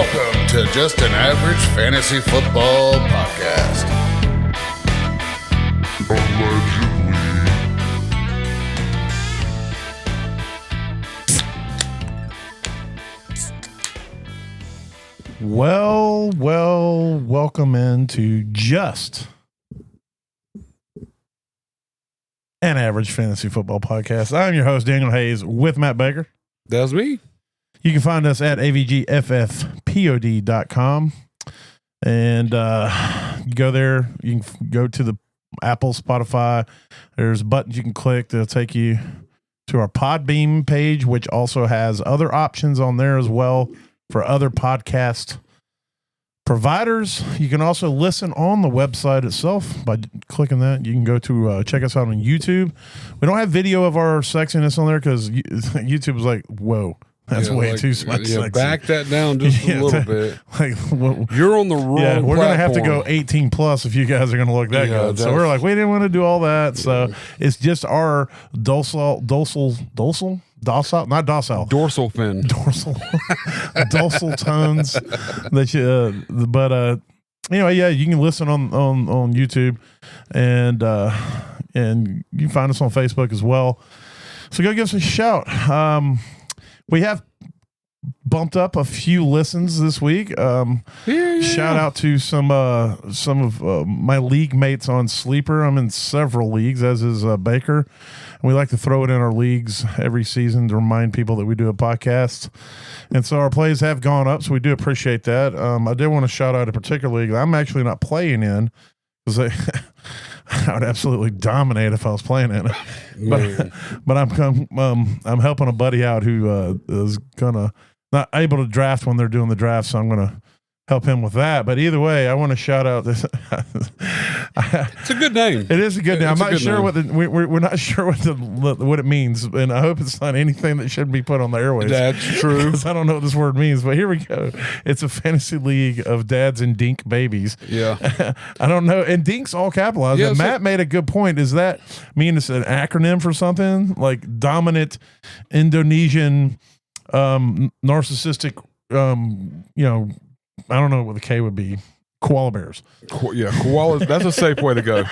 Welcome to Just an Average Fantasy Football Podcast. Welcome into Just an Average Fantasy Football Podcast. I'm your host, Daniel Hayes, with Matt Baker. That's me. You can find us at avgffpod.com. And you go there. You can go to the Apple, Spotify. There's buttons you can click. They'll take you to our Podbeam page, which also has other options on there as well for other podcast providers. You can also listen on the website itself by clicking that. You can go to check us out on YouTube. We don't have video of our sexiness on there because YouTube is like, whoa. That's way too much. Yeah, back that down just a little bit. You're on the wrong. Yeah, we're going to have to go 18 plus if you guys are going to look that good. So we're like, we didn't want to do all that. So it's just our dorsal, not docile, dorsal fin, dorsal tones that you. But anyway, yeah, you can listen on YouTube, and you can find us on Facebook as well. So go give us a shout. We have bumped up a few listens this week. Shout out to some of my league mates on Sleeper. I'm in several leagues, as is Baker. And we like to throw it in our leagues every season to remind people that we do a podcast. And so our plays have gone up, so we do appreciate that. I did want to shout out a particular league that I'm actually not playing in because I would absolutely dominate if I was playing in it. But I'm helping a buddy out who is not able to draft when they're doing the draft, so I'm gonna help him with that. But either way, I want to shout out this. It's a good name. It is a good name. I'm not sure what we're not sure what it means, and I hope it's not anything that shouldn't be put on the airwaves. That's true. Because I don't know what this word means, but here we go. It's a fantasy league of dads and dink babies. Yeah. I don't know. And dink's all capitalized. Yeah, Matt made a good point. Does that mean it's an acronym for something like dominant Indonesian narcissistic? I don't know what the K would be. Koala bears. Koalas. That's a safe way to go.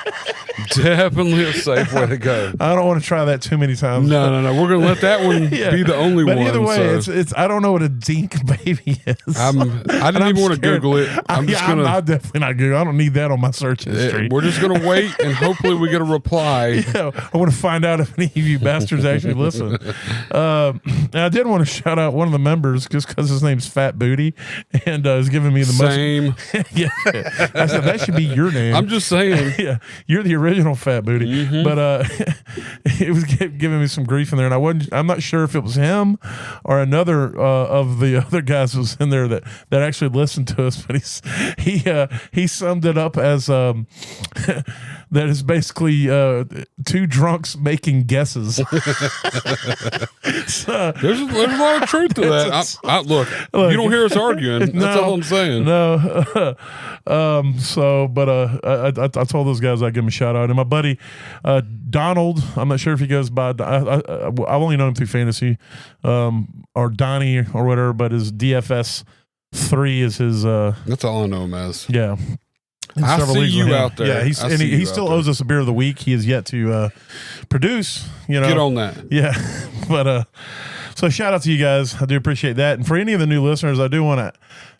Definitely a safe way to go. I don't want to try that too many times. No. We're going to let that one be the only one. But either way, it's. I don't know what a dink baby is. I didn't even want to Google it. I'm definitely not Google. I don't need that on my search history. We're just going to wait and hopefully we get a reply. I want to find out if any of you bastards actually listen. I did want to shout out one of the members just because his name's Fat Booty and is giving me the same. Yeah. I said that should be your name. I'm just saying. Yeah, you're the original Fat Booty. Mm-hmm. But it was giving me some grief in there, and I'm not sure if it was him or another of the other guys was in there that actually listened to us. But he summed it up as that is basically two drunks making guesses. So, there's a lot of truth to that. Look, you don't hear us arguing. That's all I'm saying. No. I told those guys I'd give them a shout out. And my buddy Donald, I'm not sure if he goes by. I've only known him through fantasy, or Donnie or whatever. But his DFS 3 is his. That's all I know him as. Yeah. I see you out there. Yeah, he still owes us a beer of the week. He has yet to produce. Get on that. Yeah, but so shout out to you guys. I do appreciate that. And for any of the new listeners, I do want to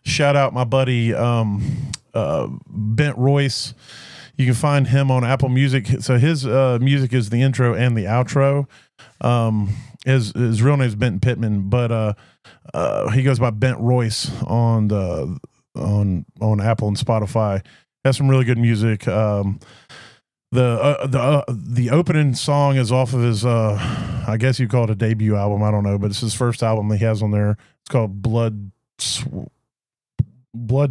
shout out my buddy Bent Royce. You can find him on Apple Music. So his music is the intro and the outro. His real name is Benton Pittman, but he goes by Bent Royce on Apple and Spotify. Has some really good music. The opening song is off of his I guess you call it a debut album. I don't know, but it's his first album he has on there. It's called Blood,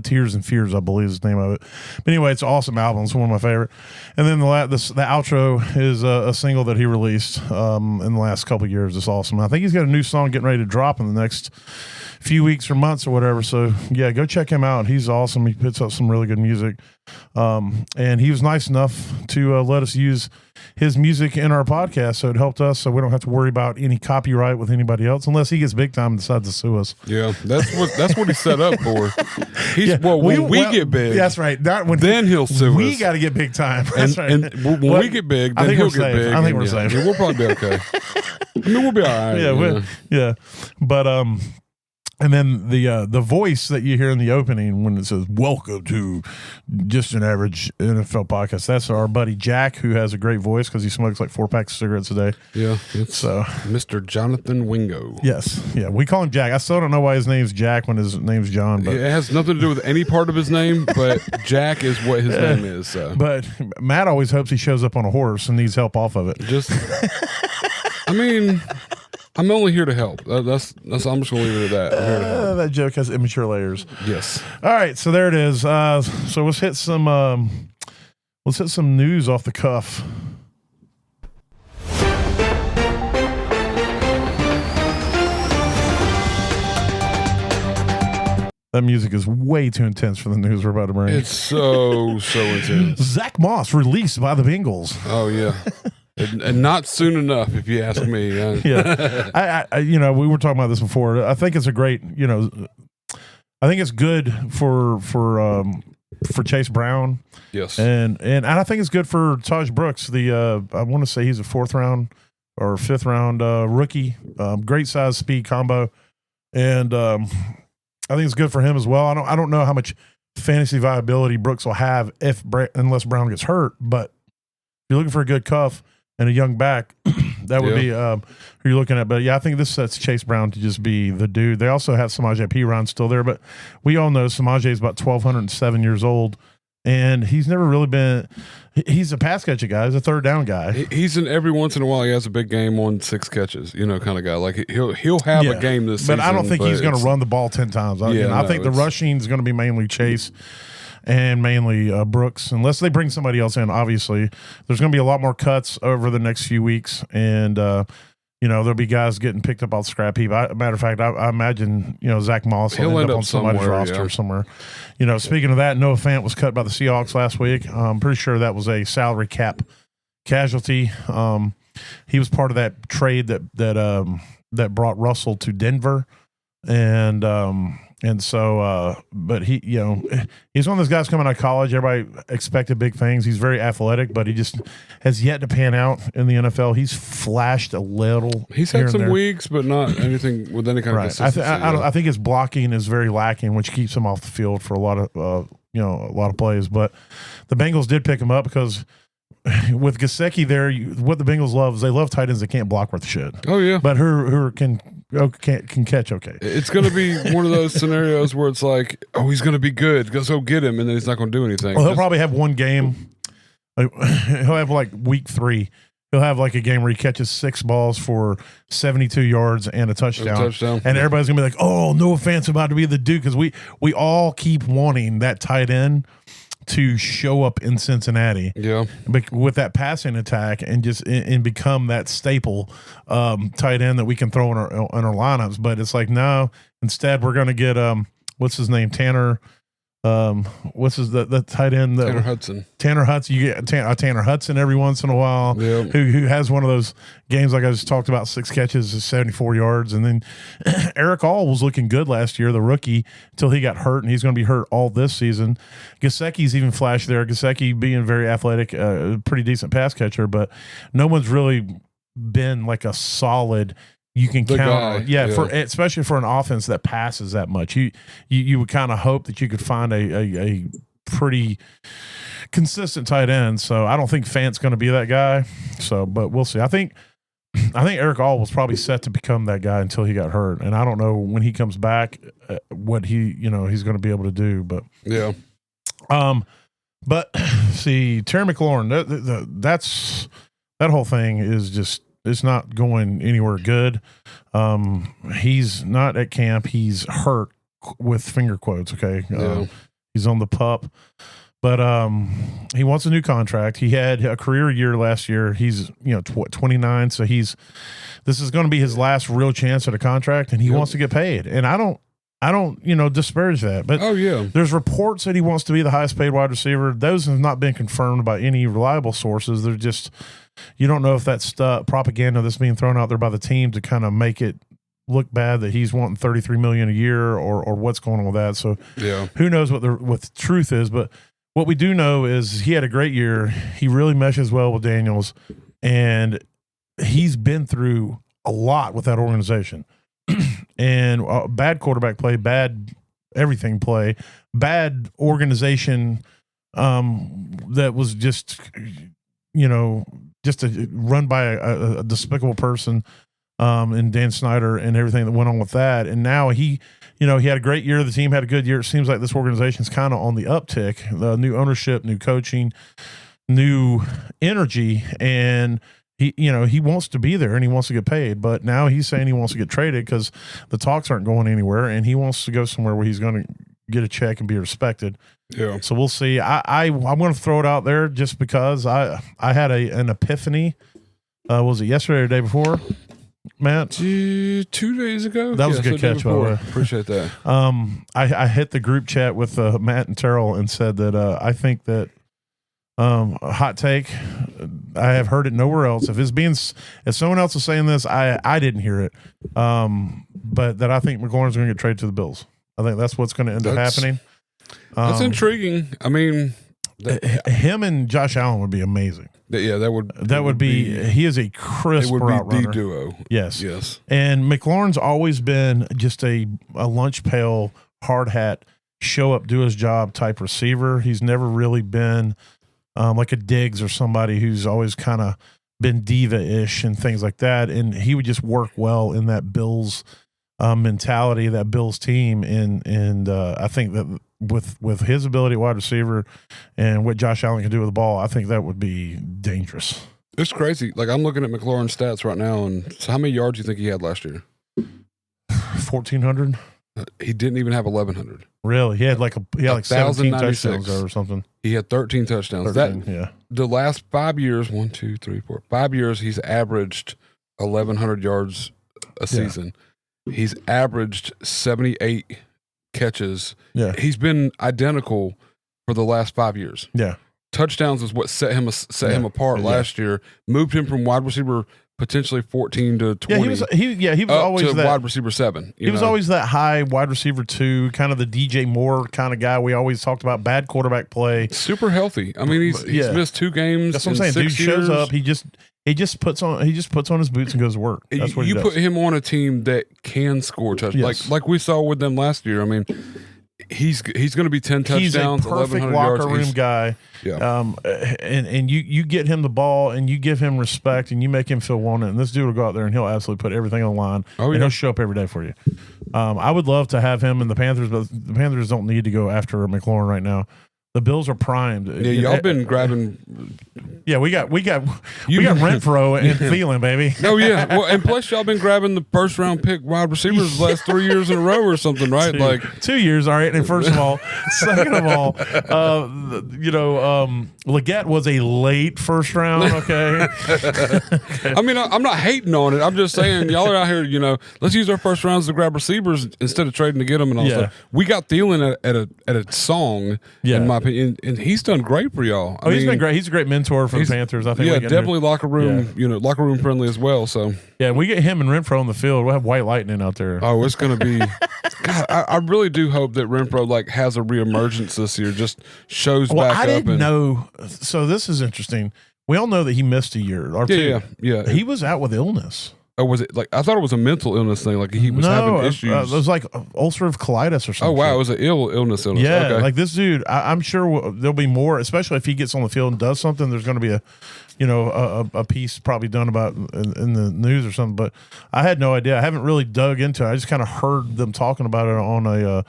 Tears, and Fears, I believe is the name of it. But anyway, it's an awesome album. It's one of my favorite. And then the outro is a single that he released in the last couple of years. It's awesome. I think he's got a new song getting ready to drop in the next few weeks or months or whatever. So yeah, go check him out. He's awesome. He puts up some really good music. And he was nice enough to let us use his music in our podcast, so it helped us, so we don't have to worry about any copyright with anybody else, unless he gets big time and decides to sue us. Yeah, that's what he's set up for. When we get big, that's right. Not when then he'll sue us. We got to get big time. That's right. And when we get big, then he'll get big. I think we're safe. Yeah, we'll probably be okay. I mean, we'll be all right. Yeah. But and then the voice that you hear in the opening when it says "Welcome to Just an Average NFL Podcast," that's our buddy Jack, who has a great voice because he smokes like 4 packs of cigarettes a day. Yeah, so Mr. Jonathan Wingo. Yes, yeah, we call him Jack. I still don't know why his name's Jack when his name's John. But it has nothing to do with any part of his name, but Jack is what his name is. So. But Matt always hopes he shows up on a horse and needs help off of it. I mean. I'm only here to help. That's. I'm just gonna leave it at that. I'm here to help. That joke has immature layers. Yes. All right, so there it is. So let's hit some news off the cuff. That music is way too intense for the news we're about to bring. It's so intense. Zach Moss released by the Bengals. Oh yeah. And not soon enough, if you ask me. Yeah, I we were talking about this before. I think it's a great, I think it's good for Chase Brown. Yes, and I think it's good for Taj Brooks. I want to say he's a 4th round or 5th round rookie. Great size speed combo, and I think it's good for him as well. I don't know how much fantasy viability Brooks will have unless Brown gets hurt, but if you're looking for a good cuff and a young back, that would be who you're looking at. But yeah, I think this sets Chase Brown to just be the dude. They also have Samaje Perine still there, but we all know Samaje is about 1,207 years old, and he's never really been. He's a pass catcher guy. He's a 3rd down guy. He's every once in a while he has a big game on 6 catches, kind of guy. Like he'll have a game this season. But I don't think he's going to run the ball 10 times. I think the rushing is going to be mainly Chase and mainly Brooks, unless they bring somebody else in. Obviously, there's going to be a lot more cuts over the next few weeks, and there'll be guys getting picked up off the scrap heap. Matter of fact, I imagine Zach Moss will end up on somebody's roster somewhere. Speaking of that, Noah Fant was cut by the Seahawks last week. I'm pretty sure that was a salary cap casualty. He was part of that trade that brought Russell to Denver, and so, but he, he's one of those guys coming out of college. Everybody expected big things. He's very athletic, but he just has yet to pan out in the NFL. He's flashed a little. He's had some weeks, but not anything with any kind of consistency. I think his blocking is very lacking, which keeps him off the field for a lot of plays. But the Bengals did pick him up because with Gesicki there, what the Bengals love is they love tight ends that can't block worth shit. Oh yeah, but who can catch okay. It's going to be one of those scenarios where it's like, oh, he's going to be good. Go get him, and then he's not going to do anything. Well, he'll probably have one game. He'll have like week 3. He'll have like a game where he catches 6 balls for 72 yards and a touchdown. And everybody's going to be like, oh, Noah Fant's about to be the dude, because we all keep wanting that tight end to show up in Cincinnati, with that passing attack and just and become that staple tight end that we can throw in our lineups. But it's like, no, instead we're going to get what's his name, Tanner. What's the tight end? Tanner Hudson. Tanner Hudson. You get Tanner Hudson every once in a while, who has one of those games like I just talked about, 6 catches, 74 yards. And then Eric All was looking good last year, the rookie, until he got hurt, and he's going to be hurt all this season. Gesicki's even flashed there. Gesicki being very athletic, pretty decent pass catcher, but no one's really been like a solid. You can count on, for especially for an offense that passes that much. You would kind of hope that you could find a pretty consistent tight end. So I don't think Fant's going to be that guy. So, but we'll see. I think Eric All was probably set to become that guy until he got hurt, and I don't know when he comes back what he's going to be able to do. But but see, Terry McLaurin, that's that whole thing is just. It's not going anywhere good. He's not at camp. He's hurt with finger quotes. Okay. He's on the pup, but he wants a new contract. He had a career year last year. He's 29. So this is going to be his last real chance at a contract, and he wants to get paid. And I don't I don't, disparage that. But Oh, yeah. there's reports that he wants to be the highest paid wide receiver. Those have not been confirmed by any reliable sources. They're just, you don't know if that's propaganda that's being thrown out there by the team to kind of make it look bad that he's wanting $33 million a year or what's going on with that. So Yeah. who knows what the truth is. But what we do know is he had a great year. He really meshes well with Daniels, and he's been through a lot with that organization. And bad quarterback play, bad everything play, bad organization that was just run by a despicable person, and Dan Snyder and everything that went on with that. And now he had a great year. The team had a good year. It seems like this organization is kind of on the uptick. The new ownership, new coaching, new energy, and he wants to be there and he wants to get paid. But now he's saying he wants to get traded because the talks aren't going anywhere, and he wants to go somewhere where he's going to get a check and be respected. Yeah. So we'll see. I'm going to throw it out there just because I had an epiphany. Was it yesterday or the day before, Matt? 2 days ago. That was a good catch, by the way. Appreciate that. I hit the group chat with Matt and Terrell and said that I think that a hot take. I have heard it nowhere else. If someone else is saying this, I didn't hear it. But that I think McLaurin's going to get traded to the Bills. I think that's what's going to end up happening. That's intriguing. I mean, him and Josh Allen would be amazing. Yeah, that would be. He is a crisp route runner. The duo. Yes. And McLaurin's always been just a lunch pail, hard hat, show up, do his job type receiver. He's never really been like a Diggs or somebody who's always kind of been diva-ish and things like that. And he would just work well in that Bills mentality, that Bills team. And I think that with his ability at wide receiver and what Josh Allen can do with the ball, I think that would be dangerous. It's crazy. Like, I'm looking at McLaurin's stats right now, and so how many yards do you think he had last year? 1,400. He didn't even have 1,100. Really? He had like 17 touchdowns or something. He had 13 touchdowns. 13, the last 5 years, 5 years, he's averaged 1,100 yards a season. He's averaged 78 catches. Yeah. He's been identical for the last 5 years. Yeah. Touchdowns is what set him apart last year. Moved him from wide receiver potentially 14 to 20. He was always to that wide receiver 7. He was always that high wide receiver 2, kind of the DJ Moore kind of guy. We always talked about bad quarterback play. Super healthy. I mean, he's missed 2 games. That's what I'm saying. Dude shows up. He just puts on his boots and goes to work. That's what he does. You put him on a team that can score touchdowns, like we saw with them last year. I mean, he's going to be 10 touchdowns. He's a perfect locker room guy. Yeah. And you get him the ball and you give him respect and you make him feel wanted. And this dude will go out there and he'll absolutely put everything on the line. And he'll show up every day for you. I would love to have him in the Panthers, but the Panthers don't need to go after McLaurin right now. The Bills are primed. Yeah, y'all been grabbing. Yeah, we got Renfro and Thielen, baby. Oh yeah, well, and plus y'all been grabbing the first round pick wide receivers the last 3 years in a row or something, right? 2 years, all right. And first of all, second of all, Leggett was a late first round. Okay. I mean, I'm not hating on it. I'm just saying y'all are out here. Let's use our first rounds to grab receivers instead of trading to get them and all stuff. We got Thielen at a song. Yeah. In my opinion, and he's done great for y'all. He's been great. He's a great mentor for the Panthers. I think. Yeah, definitely locker room. Locker room friendly as well. So yeah, we get him and Renfro on the field. We'll have White Lightning out there. Oh, it's going to be. God, I really do hope that Renfro has a reemergence this year. Just shows back up. I didn't know. So this is interesting. We all know that he missed a year or two. Yeah. He was out with illness. Or was it I thought it was a mental illness thing? Like he was having issues. It was like ulcerative colitis or something. Oh wow, it was an illness. Yeah, okay. Like this dude, I'm sure there'll be more, especially if he gets on the field and does something. There's going to be a piece probably done about in the news or something. But I had no idea. I haven't really dug into it. I just kind of heard them talking about it on a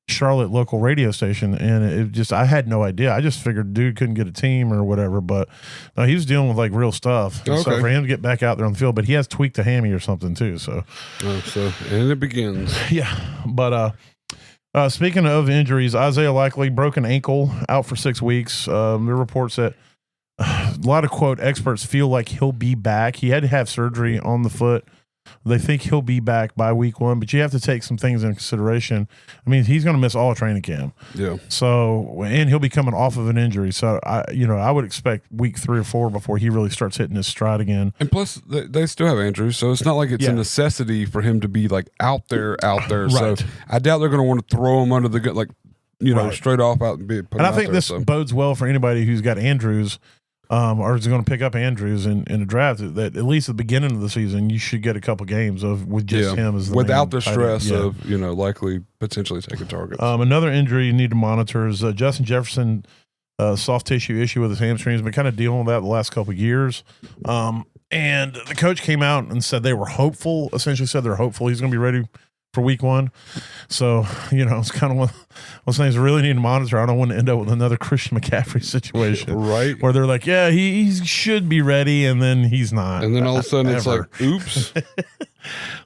Charlotte local radio station, and I had no idea. I just figured dude couldn't get a team or whatever, but no, he was dealing with like real stuff. Okay. So for him to get back out there on the field, but he has tweaked a hammy or something too. So and it begins. Yeah, but speaking of injuries, Isaiah Likely broken ankle, out for 6 weeks. There are reports that a lot of quote experts feel like he'll be back. He had to have surgery on the foot They think he'll be back by week 1, but you have to take some things into consideration. I mean, he's going to miss all training camp. Yeah. So, and he'll be coming off of an injury. So, I would expect week 3 or 4 before he really starts hitting his stride again. And plus, they still have Andrews, so it's not like it's a necessity for him to be like out there. Right. So, I doubt they're going to want to throw him under the gun, like, straight off out and be. And I think this bodes well for anybody who's got Andrews. Or is going to pick up Andrews in a draft, that at least at the beginning of the season, you should get a couple games with just him as the without the stress of likely potentially taking targets. Another injury you need to monitor is Justin Jefferson, soft tissue issue with his hamstrings. Been kind of dealing with that the last couple of years. And the coach came out and said they were hopeful. Essentially, said they're hopeful he's going to be ready for week 1. So, it's kind of one of those things really need to monitor. I don't want to end up with another Christian McCaffrey situation. Right. Where they're like, yeah, he should be ready, and then he's not. And then all of a sudden it's like, oops.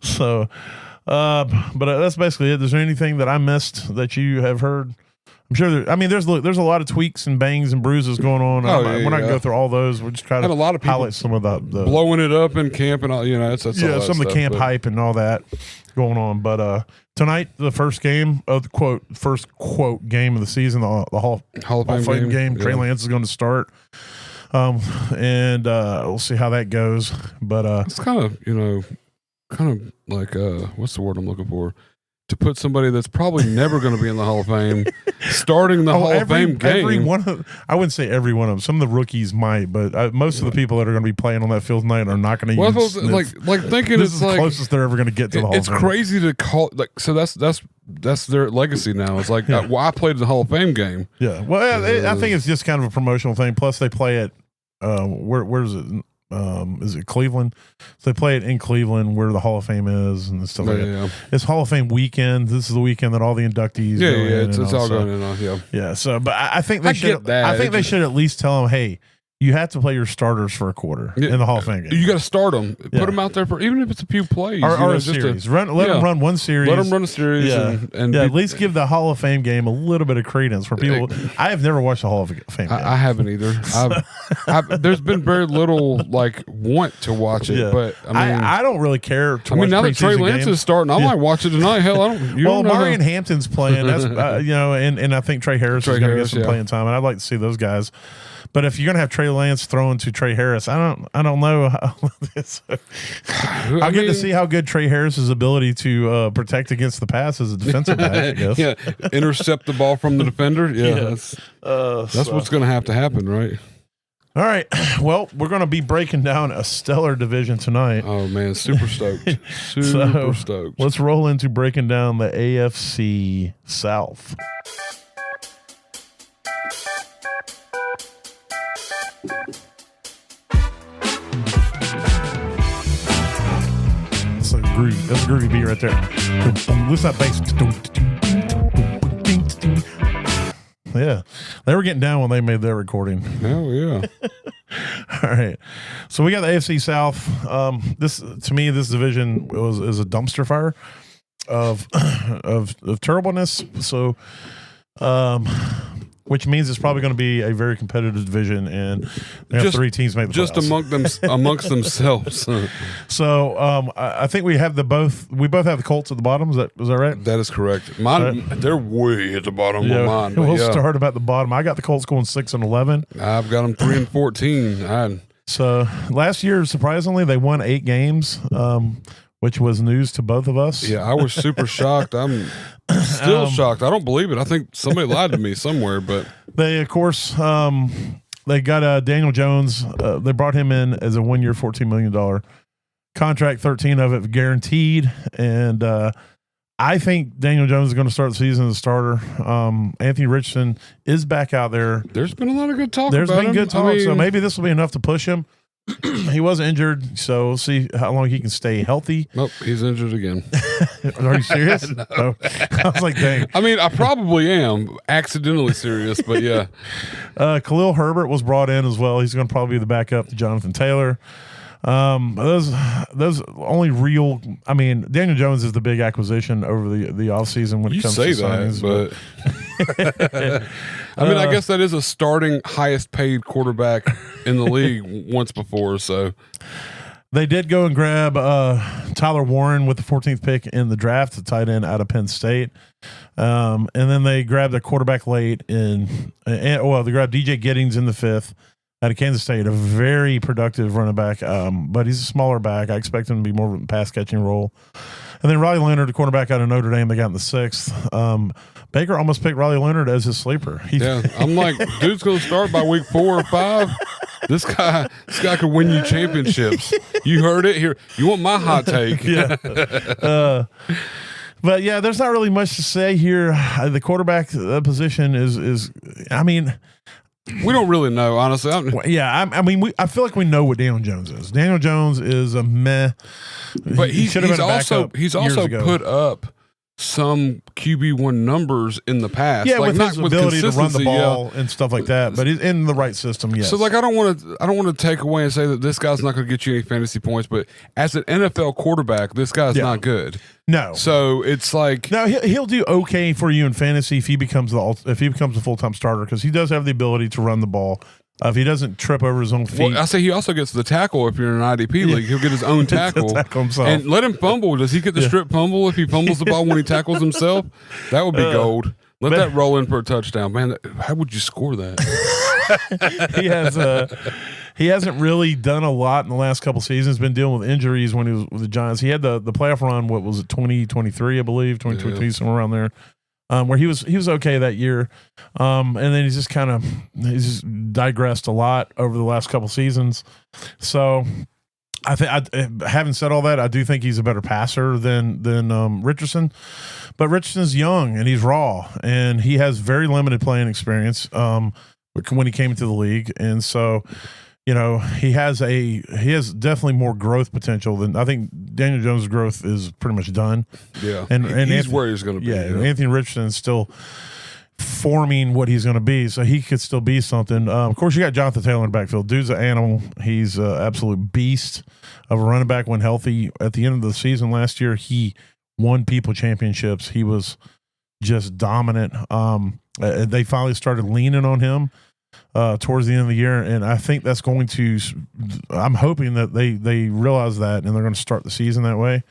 So, but that's basically it. Is there anything that I missed that you have heard? I'm sure there's a lot of tweaks and bangs and bruises going on. We're not going to go through all those. We're just trying to a lot of people highlight some of the blowing it up in camp and all, that's some of the camp hype and all that going on. But tonight, the first game of the first game of the season, the Hall of Fame game. Trey Lance is going to start. And we'll see how that goes. But it's kind of like what's the word I'm looking for? To put somebody that's probably never going to be in the Hall of Fame starting the Hall of Fame game. I wouldn't say every one of them. Some of the rookies might, but most of the people that are going to be playing on that field tonight are not going to use like thinking this it's is the closest they're ever going to get to the Hall of Fame. It's crazy to call so that's their legacy now. It's like I played the Hall of Fame game. Yeah. Well, I think it's just kind of a promotional thing. Plus they play it where is it? Is it Cleveland? So they play it in Cleveland where the Hall of Fame is and stuff like that. It's Hall of Fame weekend. This is the weekend that all the inductees it's all going on. Yeah. So, but I think they should. I think they should at least tell them, hey, you have to play your starters for a quarter in the Hall of Fame game. You got to start them. Put them out there for even if it's a few plays or a series. Let them run one series. Let them run a series. And at least give the Hall of Fame game a little bit of credence for people. I have never watched the Hall of Fame game. I haven't either. There's been very little want to watch it, but I don't really care. Now that Trey Lance is starting, I might watch it tonight. Hell, I don't. Marion Hampton's playing. That's and I think Trey Harris is going to get some playing time, and I'd like to see those guys. But if you're going to have Trey Lance throwing to Trey Harris, I don't know. I'll get to see how good Trey Harris's ability to protect against the pass as a defensive back, I guess. Intercept the ball from the defender. That's what's going to happen, right? All right. Well, we're going to be breaking down a stellar division tonight. Oh, man. Super stoked. Super stoked. Let's roll into breaking down the AFC South. That's a groovy beat right there. Listen that bass. Yeah, they were getting down when they made their recording. Hell yeah! All right, so we got the AFC South. This division is a dumpster fire of terribleness. So, which means it's probably going to be a very competitive division, and they have 3 teams make the playoffs. amongst themselves. So I think we both have the Colts at the bottom. Is that right? That is correct. Mine, they're way at the bottom of mine. We'll start about the bottom. I got the Colts going 6-11. I've got them 3-14. So last year, surprisingly, they won 8 games. Which was news to both of us. Yeah, I was super shocked. I'm still shocked. I don't believe it. I think somebody lied to me somewhere. But they, of course, they got Daniel Jones. They brought him in as a 1-year, $14 million contract, 13 of it guaranteed. And I think Daniel Jones is going to start the season as a starter. Anthony Richardson is back out there. There's been a lot of good talk. So maybe this will be enough to push him. He was injured, so we'll see how long he can stay healthy. Nope, he's injured again. Are you serious? No. I was like, dang. I mean, I probably am accidentally serious, but yeah. Khalil Herbert was brought in as well. He's going to probably be the backup to Jonathan Taylor. Those only real. I mean, Daniel Jones is the big acquisition over the offseason when it comes to signings. But I mean, I guess that is a starting highest paid quarterback in the league once before. So They did go and grab Tyler Warren with the 14th pick in the draft, the tight end out of Penn State. And then they grabbed a quarterback late they grabbed DJ Giddings in the 5th out of Kansas State, a very productive running back, but he's a smaller back. I expect him to be more of a pass-catching role. And then Riley Leonard, the cornerback out of Notre Dame, they got in the 6th. Baker almost picked Riley Leonard as his sleeper. I'm like, dude's going to start by week 4 or 5. This guy could win you championships. You heard it here. You want my hot take? Yeah. But yeah, there's not really much to say here. The quarterback position is. I mean, we don't really know, honestly. I feel like we know what Daniel Jones is. Daniel Jones is a meh. But he's also put up some QB1 numbers in the past. Yeah, with his ability to run the ball and stuff like that. But he's in the right system, yes. So, like, I don't want to take away and say that this guy's not going to get you any fantasy points, but as an NFL quarterback, this guy's not good. No. So it's like he'll do okay for you in fantasy if he becomes a full-time starter, because he does have the ability to run the ball. If he doesn't trip over his own feet. Well, I say he also gets the tackle if you're in an IDP league. He'll get his own tackle. Himself. And let him fumble. Does he get the strip fumble if he fumbles the ball when he tackles himself? That would be gold. Let that roll in for a touchdown. Man, how would you score that? He hasn't really done a lot in the last couple seasons. He's been dealing with injuries when he was with the Giants. He had the playoff run, what was it, 2023, I believe, 2023, somewhere around there. Where he was okay that year, and then he's just digressed a lot over the last couple seasons. So, having said all that, I do think he's a better passer than Richardson, but Richardson's young and he's raw and he has very limited playing experience when he came into the league, and so. You know, he has definitely more growth potential than I think Daniel Jones' growth is pretty much done. Yeah, and he's where he's going to be. Yeah, Anthony Richardson's still forming what he's going to be, so he could still be something. Of course, you got Jonathan Taylor in the backfield. Dude's an animal. He's an absolute beast of a running back when healthy. At the end of the season last year, he won people championships. He was just dominant. They finally started leaning on him towards the end of the year, and I think that's going to. I'm hoping that they realize that, and they're going to start the season that way.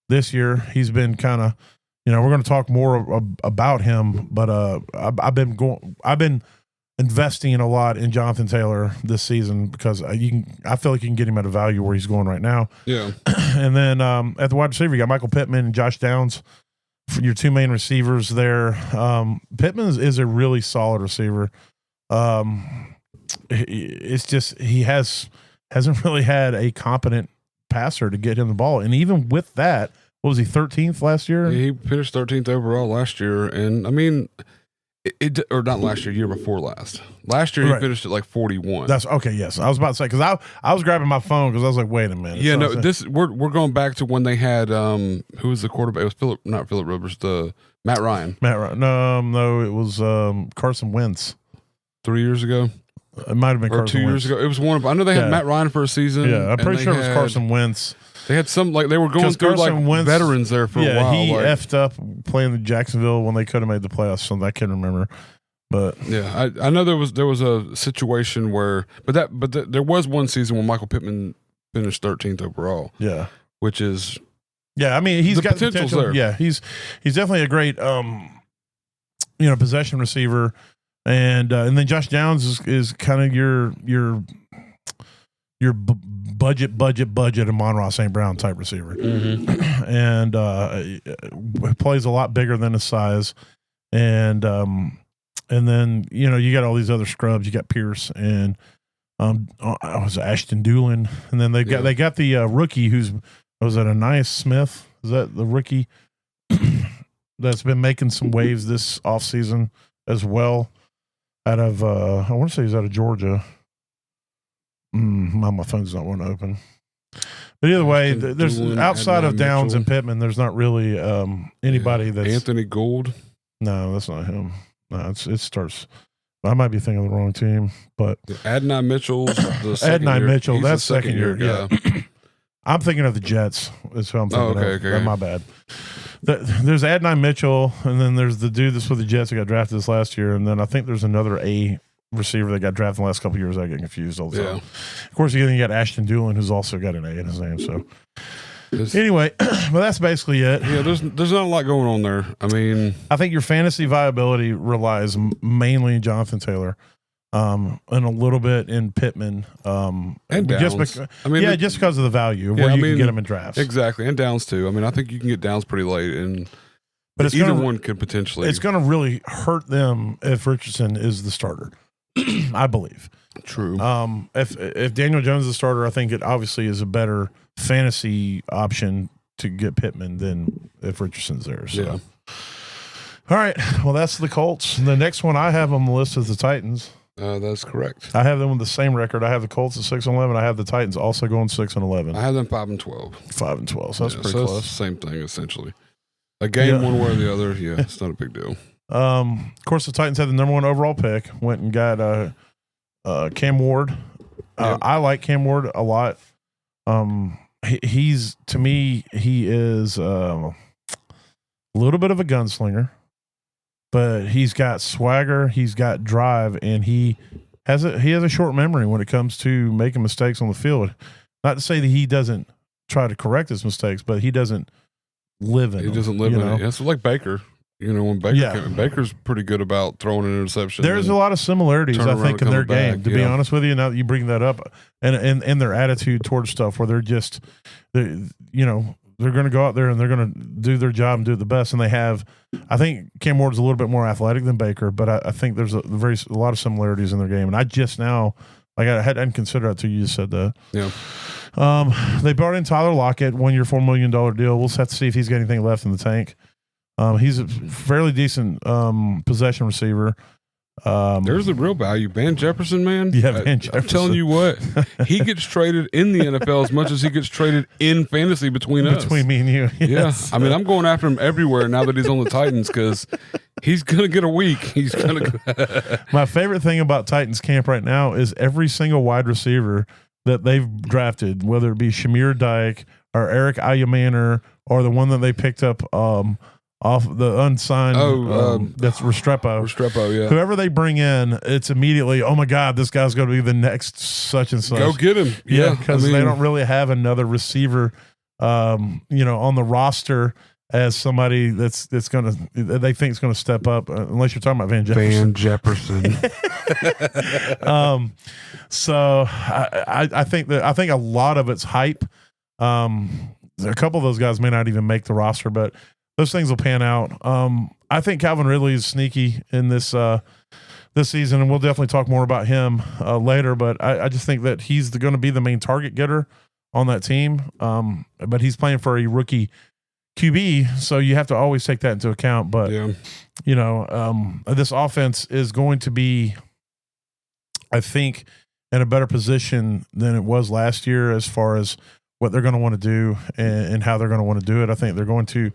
This year, he's been kind of, we're going to talk more about him, but I've been investing a lot in Jonathan Taylor this season because I feel like you can get him at a value where he's going right now. Yeah, and then at the wide receiver, you got Michael Pittman and Josh Downs for your two main receivers there. Pittman is a really solid receiver. It's just he hasn't really had a competent passer to get him the ball, and even with that, what was he 13th last year? Yeah, he finished 13th overall last year, and I mean, or not last year, year before last. Last year he finished at like 41. That's okay. Yes, I was about to say because I was grabbing my phone because I was like, wait a minute. Yeah, no, we're going back to when they had who was the quarterback? It was not Phillip Rivers, Matt Ryan. No, it was Carson Wentz. 3 years ago. It might have been or Carson 2 years ago. It was one of. I know they had Matt Ryan for a season. Yeah, I'm pretty sure it was Carson Wentz. They had some they were going through Wentz, veterans there for a while. He effed up playing in Jacksonville when they could have made the playoffs. So I can't remember, but yeah, I know there was a situation where, there was one season when Michael Pittman finished 13th overall. Yeah, which is I mean he's got potential there. Yeah, he's definitely a great possession receiver. And then Josh Downs is kind of your budget Amon-Ra St. Brown type receiver, and plays a lot bigger than his size, and then you got all these other scrubs. You got Pierce and was Ashton Doolin, and then they got the rookie was that Anais Smith? Is that the rookie that's been making some waves this offseason as well? Out of, I want to say he's out of Georgia. My phone's not wanting to open. But either way, there's outside of Downs and Pittman, there's not really anybody that's Anthony Gould. No, that's not him. No, it starts. I might be thinking of the wrong team, but Adonai Mitchell. Adonai Mitchell, that's second year. Yeah. I'm thinking of the Jets. That's who I'm thinking of. Okay. My bad. There's Adonai Mitchell, and then there's the dude that's with the Jets who got drafted this last year, and then I think there's another A receiver that got drafted in the last couple of years. I get confused all the time. Yeah. Of course, you got Ashton Doolin, who's also got an A in his name. So anyway, well, that's basically it. Yeah, there's not a lot going on there. I mean, I think your fantasy viability relies mainly in Jonathan Taylor. And a little bit in Pittman, and Downs. just because of the value of where you can get them in drafts. Exactly, and Downs too. I mean, I think you can get Downs pretty late, and but either one could potentially. It's going to really hurt them if Richardson is the starter. I believe. True. If Daniel Jones is the starter, I think it obviously is a better fantasy option to get Pittman than if Richardson's there. So. Yeah. All right. Well, that's the Colts. The next one I have on the list is the Titans. That's correct. I have them with the same record. I have the Colts at 6-11. I have the Titans also going 6-11. I have them 5-12. 5-12. So that's pretty close. It's the same thing essentially. A game one way or the other. Yeah, it's not a big deal. Of course, the Titans had the number 1 overall pick. Went and got Cam Ward. I like Cam Ward a lot. He's to me, he is a little bit of a gunslinger. But he's got swagger, he's got drive, and he has a short memory when it comes to making mistakes on the field. Not to say that he doesn't try to correct his mistakes, but he doesn't live in it. He doesn't live in it. Yeah, so like Baker. You know, when Baker Baker's pretty good about throwing an interception. There's a lot of similarities, I think, in their game. To be honest with you, now that you bring that up, and their attitude towards stuff, where they're going to go out there and they're going to do their job and do it the best. And they have, I think Cam Ward's a little bit more athletic than Baker, but I think there's a lot of similarities in their game. And I just now, like I hadn't considered that until you just said that. Yeah. They brought in Tyler Lockett, 1 year, $4 million deal. We'll have to see if he's got anything left in the tank. He's a fairly decent possession receiver. There's the real value. Van Jefferson, man. Yeah, Van Jefferson. I'm telling you what, he gets traded in the NFL as much as he gets traded in fantasy between us. Between me and you. Yes. Yeah. I mean, I'm going after him everywhere now that he's on the Titans because he's going to get a week. He's going to. My favorite thing about Titans camp right now is every single wide receiver that they've drafted, whether it be Shamir Dyke or Eric Ayumanor or the one that they picked up off the unsigned, that's Restrepo. Restrepo, yeah. Whoever they bring in, it's immediately, oh my God, this guy's going to be the next such and such. Go get him. Yeah, because they don't really have another receiver, on the roster as somebody that's going to, they think is going to step up, unless you're talking about Van Jefferson. So I think a lot of it's hype. A couple of those guys may not even make the roster, but those things will pan out. I think Calvin Ridley is sneaky in this season, and we'll definitely talk more about him later. But I just think that he's going to be the main target getter on that team. But he's playing for a rookie QB, so you have to always take that into account. But this offense is going to be, I think, in a better position than it was last year as far as what they're going to want to do and how they're going to want to do it. I think they're going to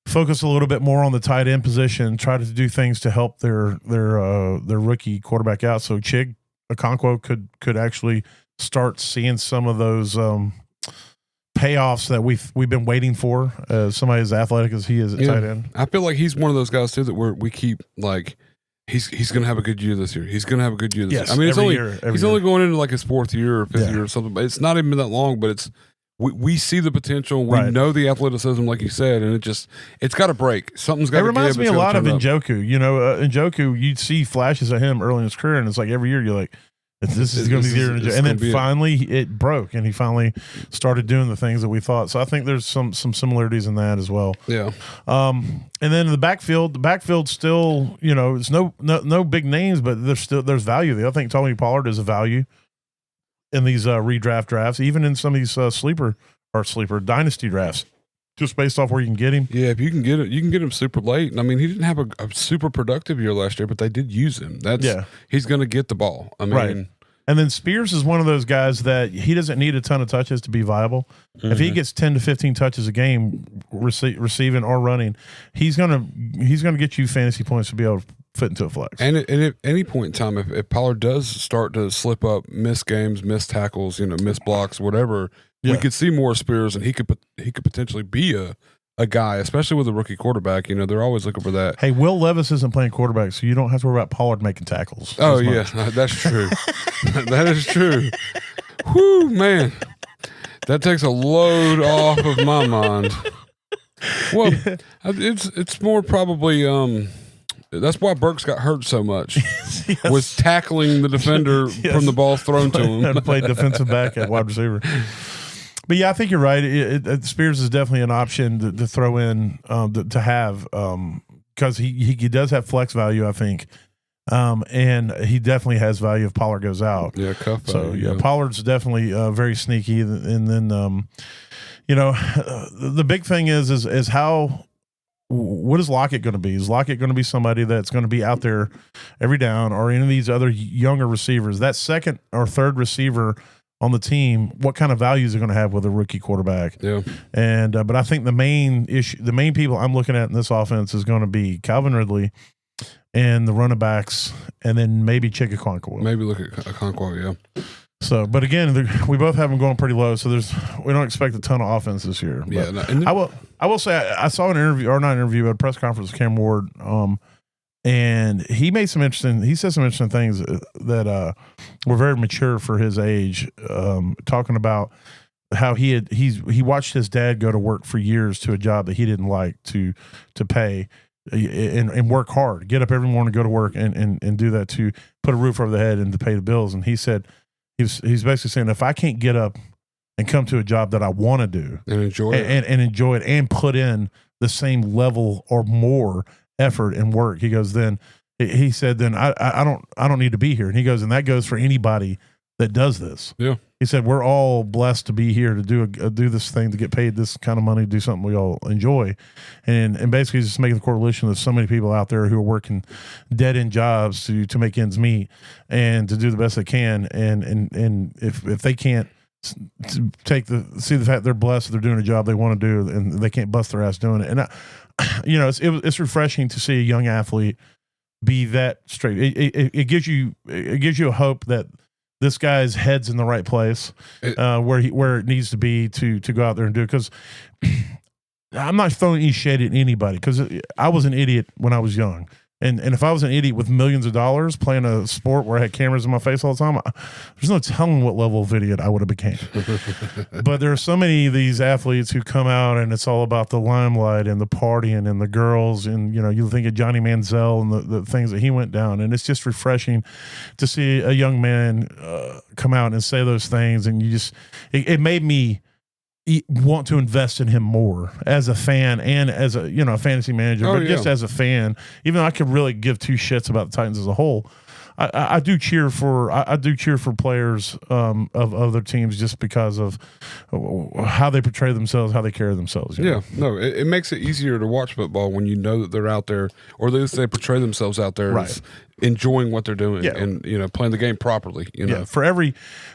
focus a little bit more on the tight end position, try to do things to help their rookie quarterback out. So Chig Okonkwo could actually start seeing some of those payoffs that we've been waiting for. Somebody as athletic as he is at tight end. I feel like he's one of those guys too that we keep like. He's going to have a good year this year. He's going to have a good year this year. I mean, he's only going into like his 4th year or 5th year or something, but it's not even that long, but we see the potential. We know the athleticism, like you said, and it's got to break. Something's got to give. It reminds me a lot of Njoku. Njoku, you'd see flashes of him early in his career, and it's like every year you're like, this is going to be the year. And then finally it broke, and he finally started doing the things that we thought. So I think there's some similarities in that as well. Yeah. And then the backfield still, it's no big names, but there's value there. I think Tony Pollard is a value in these redraft drafts, even in some of these sleeper dynasty drafts, just based off where you can get him. Yeah, if you can get it, you can get him super late. And I mean, he didn't have a super productive year last year, but they did use him. He's going to get the ball. I mean, right. And then Spears is one of those guys that he doesn't need a ton of touches to be viable. Mm-hmm. If he gets 10 to 15 touches a game, receiving or running, he's gonna get you fantasy points to be able to fit into a flex. And at any point in time, if Pollard does start to slip up, miss games, miss tackles, miss blocks, whatever, we could see more Spears, and he could potentially be a a guy, especially with a rookie quarterback. They're always looking for that. Hey, Will Levis isn't playing quarterback, so you don't have to worry about Pollard making tackles. Oh, yeah, that's true. That is true. Whew, man. That takes a load off of my mind. Well, it's more probably that's why Burks got hurt so much. Yes. Was tackling the defender from the ball thrown to him. Had to play defensive back at wide receiver. But yeah, I think you're right. Spears is definitely an option to throw in to have because he does have flex value, I think. And he definitely has value if Pollard goes out. Yeah, cuff value. So Pollard's definitely very sneaky. And then the big thing is how. What is Lockett going to be? Is Lockett going to be somebody that's going to be out there every down, or any of these other younger receivers? That second or third receiver on the team, what kind of values are going to have with a rookie quarterback? Yeah. And but I think the main people I'm looking at in this offense is going to be Calvin Ridley and the running backs, and then maybe Chigakonkwo. Maybe look at Okonkwo, yeah. So, but again, we both have them going pretty low, so we don't expect a ton of offense this year. Yeah, I will say I saw an interview, or not an interview, a press conference with Cam Ward, and he said some interesting things that were very mature for his age, talking about how he watched his dad go to work for years to a job that he didn't like to pay. And work hard, get up every morning, go to work, and do that to put a roof over the head and to pay the bills. And he said he's basically saying, if I can't get up and come to a job that I want to do and enjoy it and put in the same level or more effort and work, he goes, then he said, then I don't need to be here. And he goes, and that goes for anybody that does this. Yeah. He said, we're all blessed to be here to do this thing, to get paid this kind of money, to do something we all enjoy. And basically just making the correlation of so many people out there who are working dead end jobs to make ends meet and to do the best they can. And if they can't see the fact they're blessed, they're doing a job they want to do, and they can't bust their ass doing it. And it's refreshing to see a young athlete be that straight. It gives you a hope that this guy's head's in the right place, where it needs to be to go out there and do it. Because I'm not throwing any shade at anybody, because I was an idiot when I was young. And if I was an idiot with millions of dollars playing a sport where I had cameras in my face all the time, there's no telling what level of idiot I would have became. But there are so many of these athletes who come out and it's all about the limelight and the partying and the girls. And, you think of Johnny Manziel and the things that he went down. And it's just refreshing to see a young man come out and say those things. And it made me want to invest in him more as a fan and as a fantasy manager, just as a fan, even though I could really give two shits about the Titans as a whole. I do cheer for players of other teams just because of how they portray themselves, how they carry themselves. Yeah, no, it makes it easier to watch football when you know that they're out there, or at least they portray themselves out there, right, enjoying what they're doing, and playing the game properly. Yeah, for every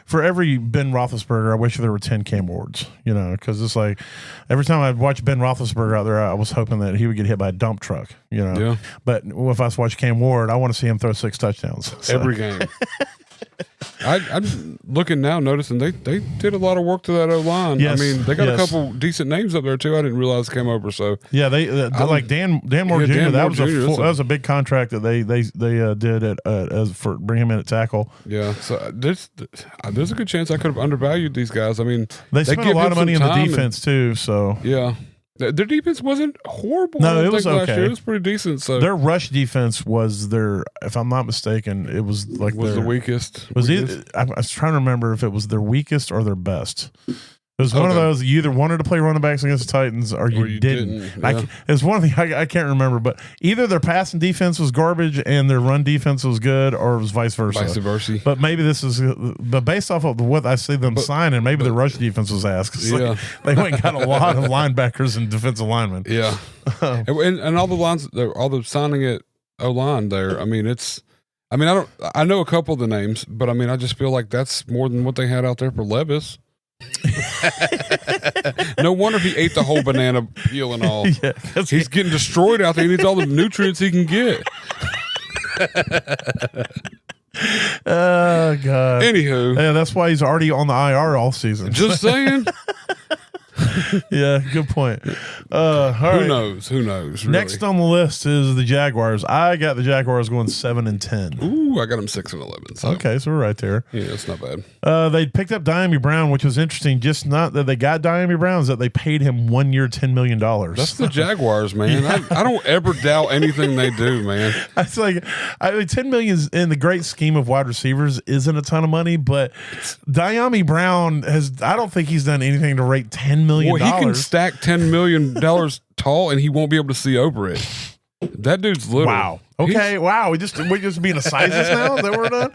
Ben Roethlisberger, I wish there were 10 Cam Wards. Because it's like every time I'd watch Ben Roethlisberger out there, I was hoping that he would get hit by a dump truck. Yeah. But if I watch Cam Ward, I want to see him throw 6 touchdowns every game. I'm looking now, noticing they did a lot of work to that O-line. Yes, I mean, they got a couple decent names up there too. I didn't realize came over. So yeah, they like Dan Moore Jr. That was a big contract that they did as for bring him in at tackle. Yeah, so there's a good chance I could have undervalued these guys. I mean, they spent a lot of money in the defense too. So yeah. Their defense wasn't horrible. No, it was okay. Last year. It was pretty decent. So their rush defense was if I'm not mistaken, it was like the weakest. I was trying to remember if it was their weakest or their best. It was one of those, you either wanted to play running backs against the Titans or you didn't. Yeah. It's one thing I can't remember, but either their passing defense was garbage and their run defense was good, or it was vice versa. But maybe but based off of what I see them signing, maybe the rush defense was asked. Yeah. They went and got a lot of linebackers and defensive linemen. Yeah. and all the lines, all the signing at O-line there, I mean, I know a couple of the names, but I mean, I just feel like that's more than what they had out there for Levis. No wonder he ate the whole banana peel and all. Yeah, he's getting destroyed out there. He needs all the nutrients he can get. Oh God. Anywho, yeah, that's why he's already on the IR all season. Just saying. Yeah, good point. All right. Who knows? Really. Next on the list is the Jaguars. I got the Jaguars going 7-10. Ooh, I got them 6-11. So. Okay, so we're right there. Yeah, it's not bad. They picked up Diami Brown, which was interesting. Just not that they got Diami Brown, is that they paid him 1 year, $10 million. That's the Jaguars, man. Yeah. I don't ever doubt anything they do, man. It's like, I mean, $10 million in the great scheme of wide receivers isn't a ton of money, but Diami Brown I don't think he's done anything to rate $10 million. Well, he can stack $10 million tall and he won't be able to see over it. That dude's little. Wow. Okay. Wow. We're just being a sizes now. Is that what we're done?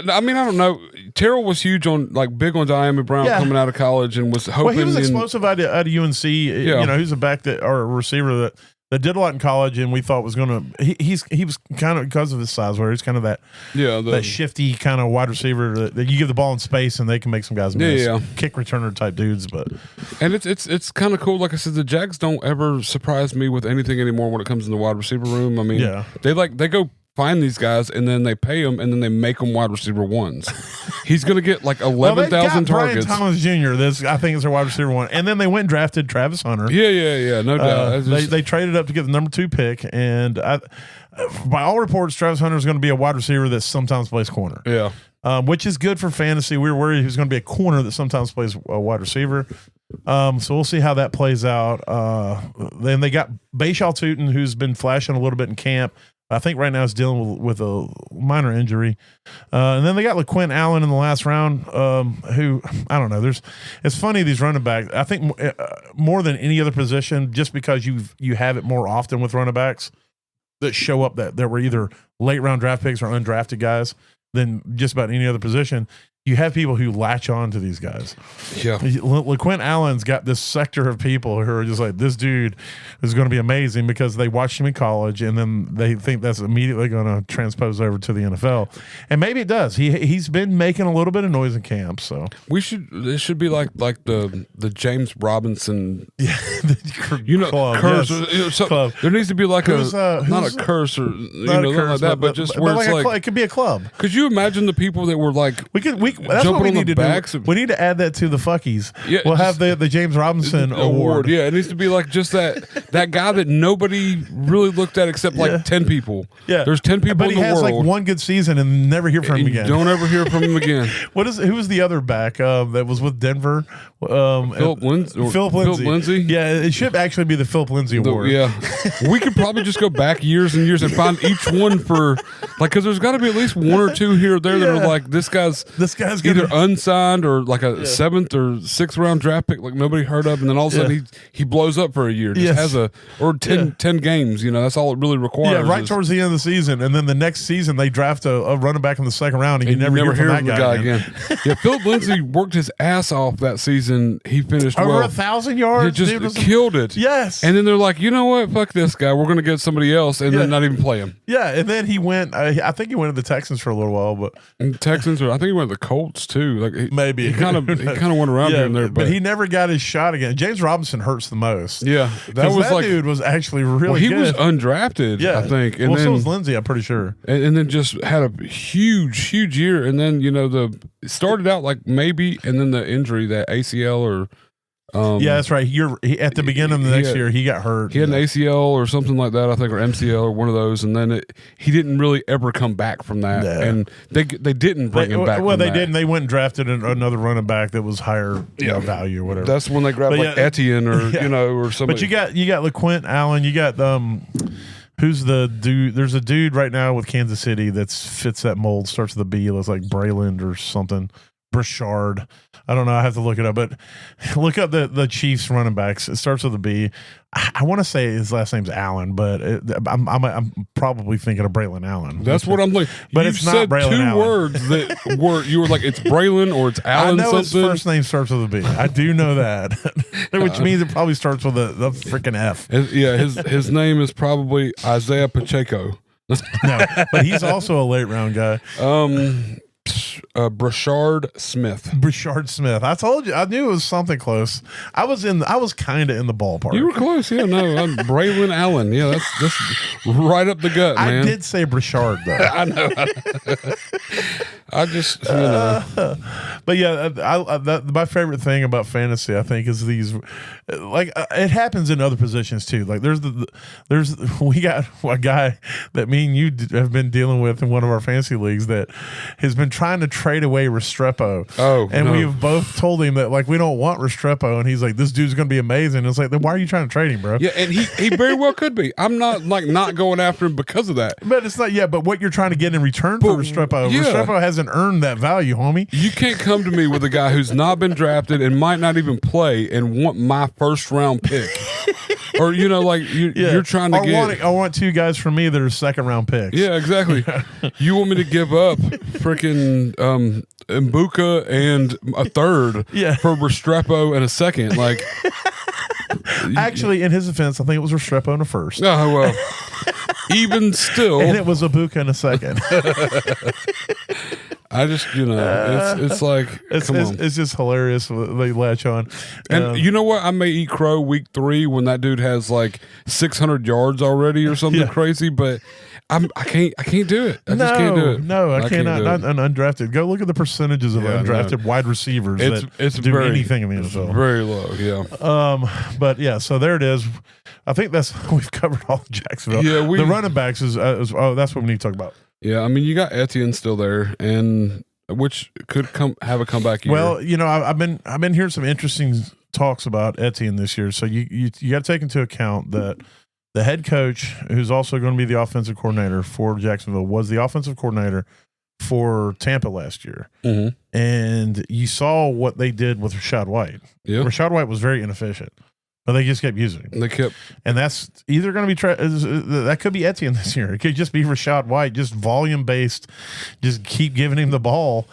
I mean, I don't know. Terrell was huge on, big on Diami Brown coming out of college and was hoping. Well, he was explosive out of UNC. Yeah. You know, he's a back or a receiver that did a lot in college, and we thought was going to. He was kind of, because of his size, where he's kind of that that shifty kind of wide receiver that you give the ball in space and they can make some guys miss. Yeah. Kick returner type dudes, and it's kind of cool. Like I said, the Jags don't ever surprise me with anything anymore when it comes in the wide receiver room. I mean, they go find these guys and then they pay them and then they make them wide receiver ones. He's going to get 11,000 targets. Brian Thomas Jr. I think is their wide receiver one, and then they went and drafted Travis Hunter. Yeah, no doubt. They traded up to get the number 2 pick, and by all reports, Travis Hunter is going to be a wide receiver that sometimes plays corner. Yeah, which is good for fantasy. We were worried he was going to be a corner that sometimes plays a wide receiver. So we'll see how that plays out. Then they got Bashal Tutin, who's been flashing a little bit in camp. I think right now he's dealing with a minor injury. And then they got LaQuint Allen in the last round, who, I don't know. It's funny, these running backs. I think more than any other position, just because you have it more often with running backs that show up that were either late round draft picks or undrafted guys than just about any other position. You have people who latch on to these guys. Yeah. LaQuint Allen's got this sector of people who are just like, this dude is going to be amazing because they watched him in college and then they think that's immediately going to transpose over to the NFL. And maybe it does. He's been making a little bit of noise in camp. So it should be like the James Robinson, club, curse. Yes. Club. There needs to be not a curse or like that, but just where it's it could be a club. Could you imagine the people that were that's what we need to do. We need to add that to the fuckies. Yeah, we'll have the James Robinson award. Yeah, it needs to be just that guy that nobody really looked at except 10 people. Yeah, there's 10 people in the world. But he has one good season and never hear from him again. Don't ever hear from him again. Who was the other back that was with Denver? Philip Lindsay. Yeah, it should actually be the Philip Lindsay award. We could probably just go back years and years and find each one for because there's got to be at least one or two here or there that are this guy's either unsigned or a 7th or 6th round draft pick nobody heard of, and then all of a sudden he blows up for a year. Has 10 games. That's all it really requires. Yeah, right towards the end of the season, and then the next season they draft a running back in the 2nd round, and you never hear from that guy again. Yeah, Philip Lindsay worked his ass off that season. He finished over 1,000 yards. He just killed it. Yes, and then they're like, you know what? Fuck this guy. We're going to get somebody else, and then not even play him. Yeah, and then he went. I think he went to the Texans for a little while, but Texans, or I think he went to the Colts too. Maybe he kind of went around here and there, but he never got his shot again. James Robinson hurts the most. Yeah, that dude was actually really he good. Was undrafted. Yeah, I think. And then, so was Lindsay. I'm pretty sure. And then just had a huge year. And then it started out maybe, and then the injury, that ACL or. Yeah, that's right. At the beginning of the next year, he got hurt. He had an ACL or something like that, I think, or MCL or one of those, and then he didn't really ever come back from that. Yeah. And they didn't bring him back. Well, they didn't. They went and drafted another running back that was higher value or whatever. That's when they grabbed Etienne or or something. But you got LaQuint Allen. You got who's the dude? There's a dude right now with Kansas City that fits that mold. Starts with a B. Looks like Brayland or something. Brashard. I don't know. I have to look it up, but look up the Chiefs running backs. It starts with a B. I want to say his last name's Allen, but I'm probably thinking of Braylon Allen. That's what I'm looking. But it's not Braylon two Allen. Words that were you were like it's Braylon or it's Allen. I know something. His first name starts with a B. I do know that, which means it probably starts with the freaking F. His name is probably Isaiah Pacheco. No, but he's also a late round guy. Brashard Smith. Brashard Smith. I told you. I knew it was something close. I was kind of in the ballpark. You were close. Yeah, no. I'm Braylon Allen. Yeah, that's right up the gut, man. I did say Brashard though. I know. I just, but yeah, my favorite thing about fantasy, I think, is these, like, it happens in other positions too. Like we got a guy that me and you have been dealing with in one of our fantasy leagues that has been trying to trade away Restrepo. And we've both told him that, like, we don't want Restrepo, and he's like, this dude's going to be amazing. And it's like, then why are you trying to trade him, bro? Yeah, and he very well could be. I'm not like not going after him because of that. But it's not. Yeah, but what you're trying to get in return for Restrepo, Restrepo hasn't earned that value, homie. You can't come to me with a guy who's not been drafted and might not even play and want my first round pick. Or, you know, like you're trying to I want two guys from me that are second round picks. Yeah, exactly. You want me to give up freaking Mbuka and a third for Restrepo and a second? Like, actually, in his defense, I think it was Restrepo in the first. Oh, well. Even still. And it was Mbuka in a second. I just, it's like, come on. It's just hilarious. They latch on. And you know what? I may eat crow week 3 when that dude has like 600 yards already or something crazy, but I can't do it. I just can't do it. No, I cannot. Not an undrafted. Go look at the percentages of undrafted wide receivers that do anything in the NFL. Very low, yeah. But yeah, so there it is. I think we've covered all of Jacksonville. Yeah, the running backs is that's what we need to talk about. Yeah, I mean, you got Etienne still there, and which could have a comeback year. Well, I've been hearing some interesting talks about Etienne this year. So you got to take into account that the head coach, who's also going to be the offensive coordinator for Jacksonville, was the offensive coordinator for Tampa last year. Mm-hmm. And you saw what they did with Rachaad White. Yeah. Rachaad White was very inefficient. But they just kept using him. And that's either going to be that could be Etienne this year. It could just be Rachaad White, just volume based. Just keep giving him the ball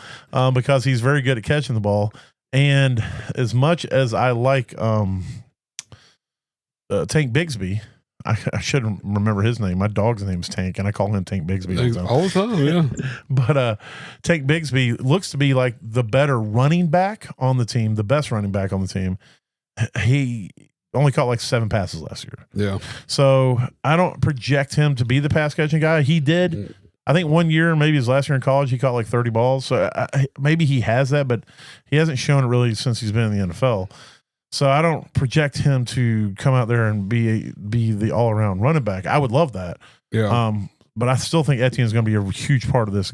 because he's very good at catching the ball. And as much as I like Tank Bigsby, I should remember his name. My dog's name is Tank, and I call him Tank Bigsby all the time. Yeah, but Tank Bigsby looks to be like the better running back on the team, the best running back on the team. He only caught like 7 passes last year. Yeah. So I don't project him to be the pass catching guy. He did, I think, one year, maybe his last year in college, he caught like 30 balls. So maybe he has that, but he hasn't shown it really since he's been in the NFL. So I don't project him to come out there and be the all around running back. I would love that. Yeah. But I still think Etienne is going to be a huge part of this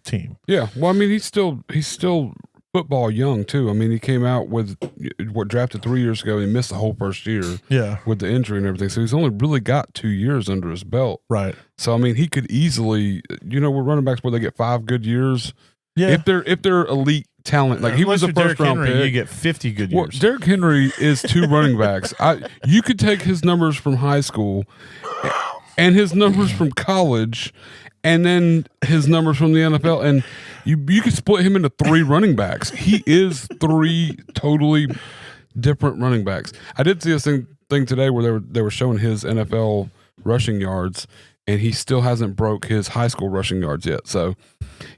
team. Yeah. Well, I mean, he's still football young too. I mean, he came out with drafted 3 years ago. And he missed the whole first year, with the injury and everything. So he's only really got 2 years under his belt, right? So I mean, he could easily, we're running backs where they get 5 good years. Yeah, if they're elite talent, like he was a first round pick, you get 50 good years. Well, Derrick Henry is 2 running backs. You could take his numbers from high school and his numbers from college, and then his numbers from the NFL, and you could split him into 3 running backs. He is 3 totally different running backs. I did see this thing today where they were showing his NFL rushing yards, and he still hasn't broke his high school rushing yards yet. So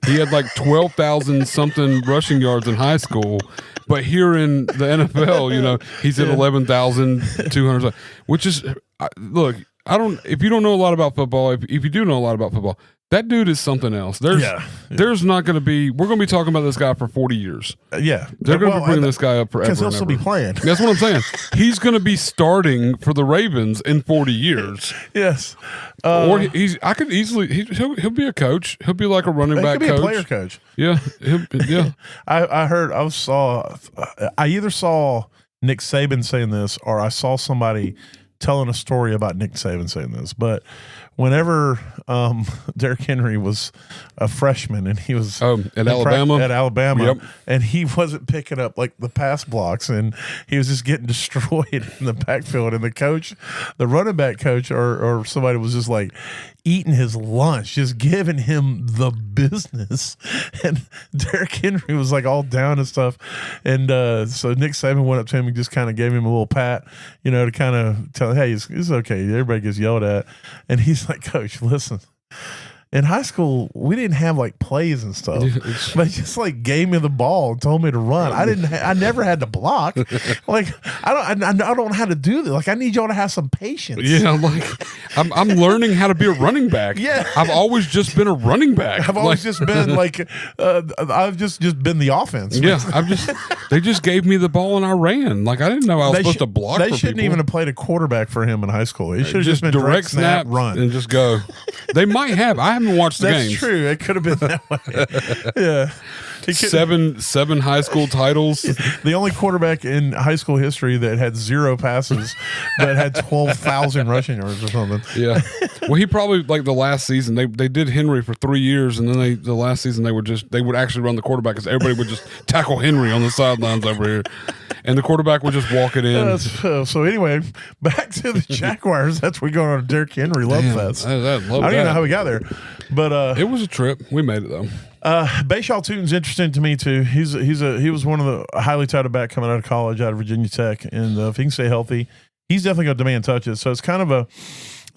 he had like 12,000 something rushing yards in high school, but here in the NFL, he's at 11,200, which is look. If you don't know a lot about football, if you do know a lot about football, that dude is something else. There's not going to be. We're going to be talking about this guy for 40 years. They're going to be bringing this guy up forever. Because he'll still be playing. That's what I'm saying. He's going to be starting for the Ravens in 40 years. Yes. Or I could easily. He'll be a coach. He'll be like a running back coach. He could be a player coach. Yeah. Yeah. I either saw Nick Saban saying this, or I saw somebody telling a story about Nick Saban saying this, but whenever Derrick Henry was a freshman and he was at Alabama, and he wasn't picking up like the pass blocks, and he was just getting destroyed in the backfield, and the running back coach or somebody was just like eating his lunch, just giving him the business, and Derrick Henry was like all down and stuff, and so Nick Saban went up to him and just kind of gave him a little pat, to kind of tell him, hey, it's okay, everybody gets yelled at, and he's like, Coach, listen, in high school, we didn't have like plays and stuff. They just like gave me the ball and told me to run. I never had to block. Like I don't know how to do this. Like I need y'all to have some patience. Yeah, like I'm learning how to be a running back. Yeah, I've always just been a running back. I've always just been like I've just been the offense. Yeah, they just gave me the ball and I ran. Like I didn't know I was supposed to block. They shouldn't even have played a quarterback for him in high school. He should have just been direct snap, run, and just go. They might have. I haven't watched the games. That's true. It could have been that way. Yeah. Seven high school titles. The only quarterback in high school history that had 0 passes but had 12,000 rushing yards or something. Yeah. Well, he probably like the last season they did Henry for 3 years, and then the last season they would actually run the quarterback because everybody would just tackle Henry on the sidelines over here, and the quarterback would just walk it in. So anyway, back to the Jaguars. That's where we go on a Derrick Henry love fest. I don't even know how we got there, but it was a trip. We made it though. Bashal Tutin's interesting to me too. He was one of the highly touted back coming out of college out of Virginia Tech, and if he can stay healthy, he's definitely going to demand touches. So it's kind of a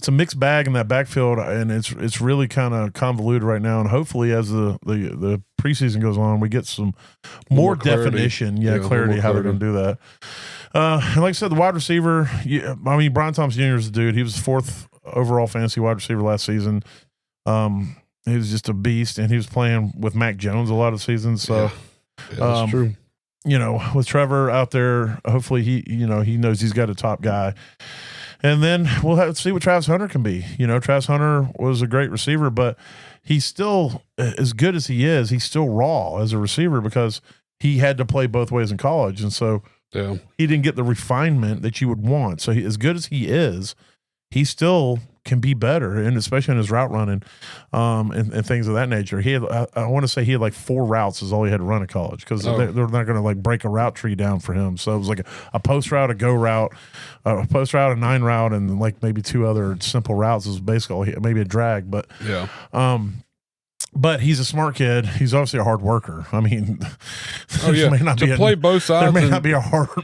mixed bag in that backfield, and it's really kind of convoluted right now. And hopefully, as the preseason goes on, we get some more definition, clarity how they're going to do that. And like I said, the wide receiver. Brian Thompson Jr. is the dude. He was the 4th overall fantasy wide receiver last season. He was just a beast, and he was playing with Mac Jones a lot of seasons. So, that's true. With Trevor out there, hopefully he knows he's got a top guy. And then we'll have to see what Travis Hunter can be. Travis Hunter was a great receiver, but he's still, as good as he is, he's still raw as a receiver because he had to play both ways in college. And so he didn't get the refinement that you would want. So as good as he is, he still can be better, and especially in his route running and things of that nature. He had, I want to say he had like 4 routes is all he had to run in college because they're not going to like break a route tree down for him. So it was like a post route, a go route, a post route, a 9 route, and like maybe 2 other simple routes. It was basically maybe a drag, but but he's a smart kid. He's obviously a hard worker. I mean, play both sides. There may not be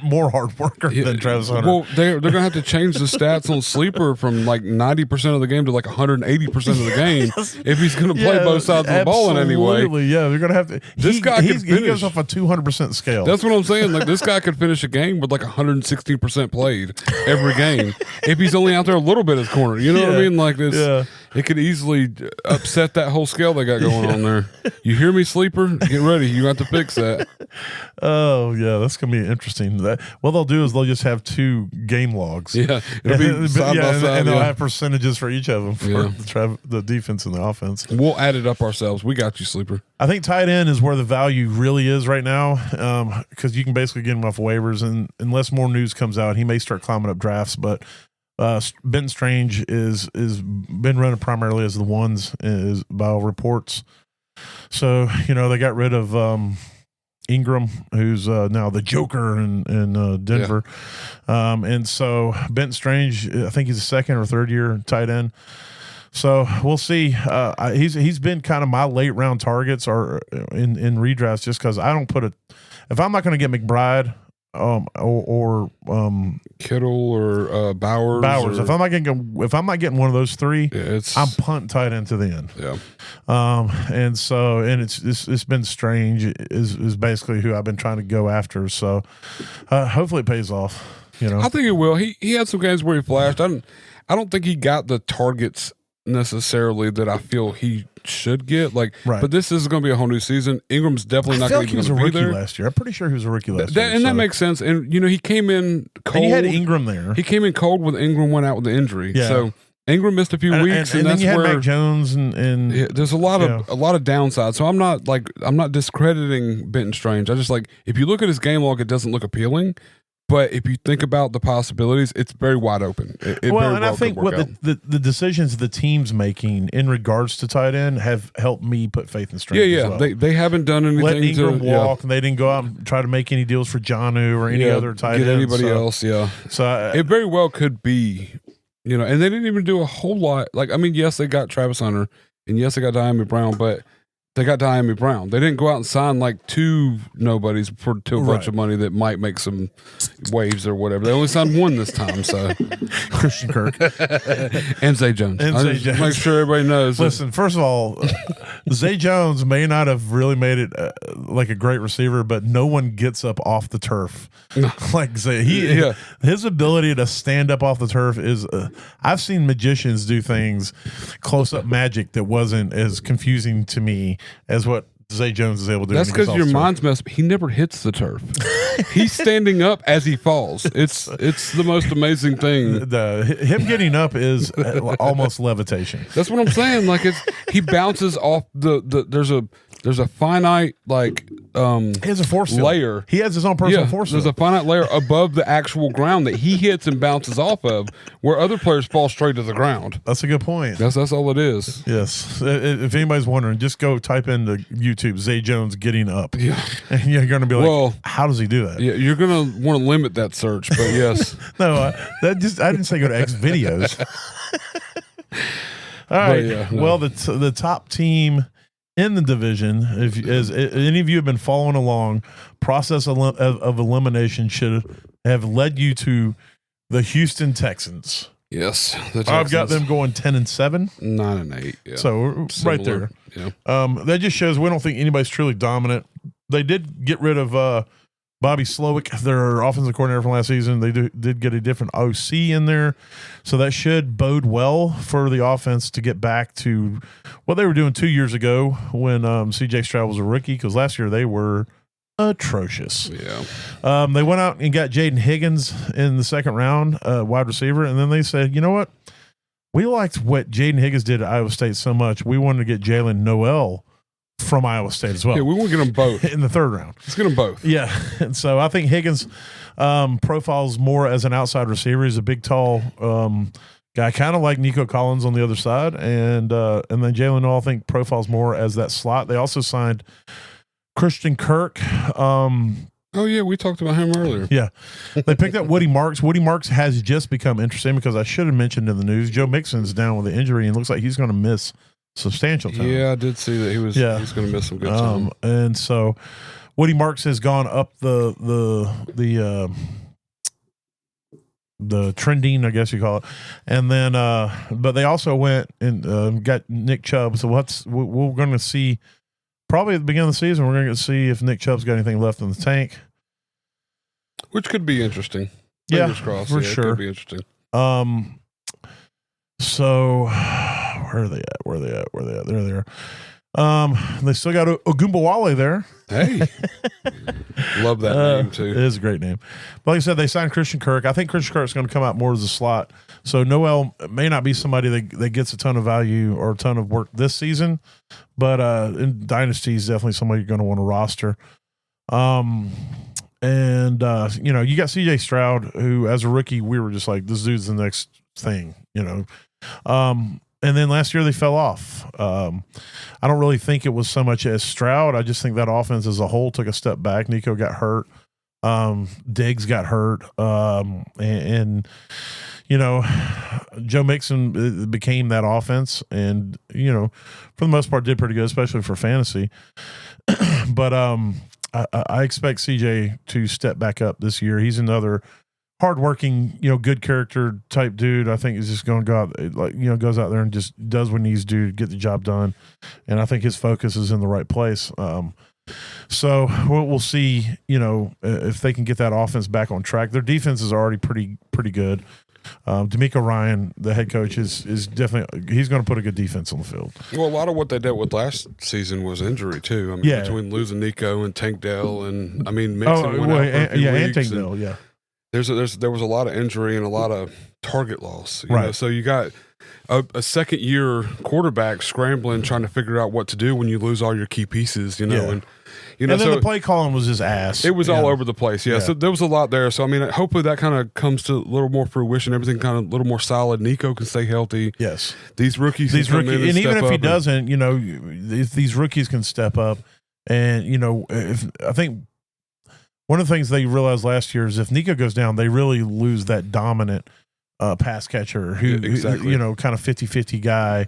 more hard worker than Travis Hunter. Well, they're going to have to change the stats on Sleeper from like 90% of the game to like 180% of the game if he's going to play both sides of the ball in any way. Yeah, they're going to have to. This guy could finish. He goes off a 200% scale. That's what I'm saying. Like this guy could finish a game with like 160% played every game if he's only out there a little bit as corner. You know what I mean? Like this. Yeah. It could easily upset that whole scale they got going on there. You hear me, Sleeper? Get ready. You have to fix that. Oh, yeah. That's going to be interesting. What they'll do is they'll just have 2 game logs. Yeah. It'll be side by side. And they'll have percentages for each of them for the defense and the offense. We'll add it up ourselves. We got you, Sleeper. I think tight end is where the value really is right now because you can basically get him off waivers. And unless more news comes out, he may start climbing up drafts. But Benton Strange is been running primarily as the ones is by all reports. So they got rid of Ingram, who's now the Joker in Denver, and so Benton Strange, I think he's a 2nd or 3rd year tight end. So we'll see. He's been kind of my late round targets or in redrafts just because I don't put it. If I'm not going to get McBride. Or Kittle or Bowers. If I'm not getting one of those 3, I'm punting tight end to the end. Yeah. And it's been Strange is basically who I've been trying to go after. So hopefully it pays off. I think it will. He had some games where he flashed. I don't think he got the targets necessarily that I feel he should get. But this is going to be a whole new season. Ingram's definitely not going to be there. He was a rookie last year. I'm pretty sure he was a rookie last year. And that makes sense. And he came in cold. And you had Ingram there. He came in cold when Ingram went out with the injury. Yeah. So Ingram missed a few weeks, and that's then you where had Mac Jones and there's a lot of downsides. So I'm not discrediting Benton Strange. I just if you look at his game log, it doesn't look appealing. But if you think about the possibilities, it's very wide open. I think what the decisions the team's making in regards to tight end have helped me put faith in Strange. Yeah. As well. They haven't done anything. Let Ingram walk, and they didn't go out and try to make any deals for Jonnu or any other tight end. Anybody else. Yeah. So it very well could be, and they didn't even do a whole lot. Yes, they got Travis Hunter, and yes, they got Diamond Brown, but they got Diami Brown. They didn't go out and sign like 2 nobodies to a bunch of money that might make some waves or whatever. They only signed 1 this time. So Christian Kirk and Zay Jones. And Zay Jones. Make sure everybody knows. Listen, first of all, Zay Jones may not have really made it like a great receiver, but no one gets up off the turf like Zay. His ability to stand up off the turf is. I've seen magicians do things, close up magic that wasn't as confusing to me as what Zay Jones is able to do. That's because your mind's messed up. He never hits the turf. He's standing up as he falls. It's the most amazing thing. Him getting up is almost levitation. That's what I'm saying. Like he bounces off there's a finite like he has a force layer. Field. He has his own personal force. There's a finite layer above the actual ground that he hits and bounces off of, where other players fall straight to the ground. That's a good point. That's all it is. Yes. If anybody's wondering, just go type into YouTube Zay Jones getting up. Yeah, and you're going to be like, well, how does he do that? Yeah, you're going to want to limit that search, but yes. No, I didn't say go to X videos. All right. Yeah, no. Well, the top team in the division, as any of you have been following along, process of elimination should have led you to the Houston Texans. Yes, I've got them going 10-7, 9-8. Yeah. So Similar. Right there. Yeah. That just shows we don't think anybody's truly dominant. They did get rid of Bobby Slowick, their offensive coordinator from last season. They did get a different OC in there. So that should bode well for the offense to get back to what they were doing 2 years ago when C.J. Stroud was a rookie, because last year they were atrocious. Yeah. They went out and got Jaden Higgins in the second round, wide receiver, and then they said, you know what? We liked what Jaden Higgins did at Iowa State so much, we wanted to get Jalen Noel from Iowa State as well. Yeah, we want to get them both in the third round. Let's get them both. Yeah, and so I think Higgins profiles more as an outside receiver. He's a big, tall guy, kind of like Nico Collins on the other side, and then Jalen Noel I think profiles more as that slot. They also signed Christian Kirk. Oh yeah, we talked about him earlier. Yeah, they picked up Woody Marks. Woody Marks has just become interesting because I should have mentioned in the news Joe Mixon's down with an injury and looks like he's going to miss substantial time. Yeah, I did see that he's going to miss some good time. And so Woody Marks has gone up the trending, I guess you call it. And then but they also went and got Nick Chubb. So we're going to see probably at the beginning of the season, we're going to see if Nick Chubb's got anything left in the tank. Which could be interesting. Fingers crossed. For sure. It could be interesting. So where are they at? They're there. They still got Ogunbowale there. Hey, love that name too. It is a great name. But like I said, they signed Christian Kirk. I think Christian Kirk's going to come out more as a slot. So Noel may not be somebody that gets a ton of value or a ton of work this season, but in Dynasty, he's definitely somebody you're going to want to roster. And you got C.J. Stroud, who as a rookie, we were just like, this dude's the next thing, And then last year they fell off. I don't really think it was so much as Stroud. I just think that offense as a whole took a step back. Nico got hurt. Diggs got hurt. And Joe Mixon became that offense and, for the most part did pretty good, especially for fantasy. But I expect CJ to step back up this year. He's another hardworking, good character type dude. I think he's just going to go out, goes out there and just does what he needs to do to get the job done. And I think his focus is in the right place. So we'll see, if they can get that offense back on track. Their defense is already pretty good. D'Amico Ryan, the head coach, is definitely he's going to put a good defense on the field. Well, a lot of what they dealt with last season was injury too. Between losing Nico and Tank Dell, and Mixon went out for a few weeks, and Tank Dell, yeah. There was a lot of injury and a lot of target loss. Right. So you got a second year quarterback scrambling, trying to figure out what to do when you lose all your key pieces. And then the play calling was his ass. It was all over the place. Yeah. So there was a lot there. So hopefully that kind of comes to a little more fruition. Everything kind of a little more solid. Nico can stay healthy. Yes. These rookies, and even if he doesn't, if these rookies can step up, and I think. One of the things they realized last year is if Nico goes down, they really lose that dominant pass catcher who exactly. you know, kind of 50-50 guy.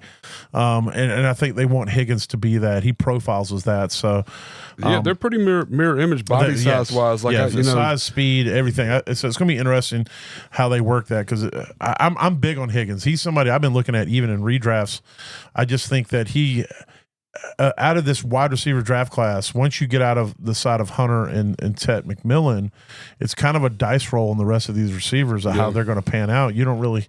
And I think they want Higgins to be that. He profiles as that. So they're pretty mirror image body size wise. Like you know, size, speed, everything. So it's going to be interesting how they work that, because I'm big on Higgins. He's somebody I've been looking at even in redrafts. I just think that he out of this wide receiver draft class, once you get out of the side of Hunter and Tet McMillan, it's kind of a dice roll in the rest of these receivers of how they're going to pan out. You don't really,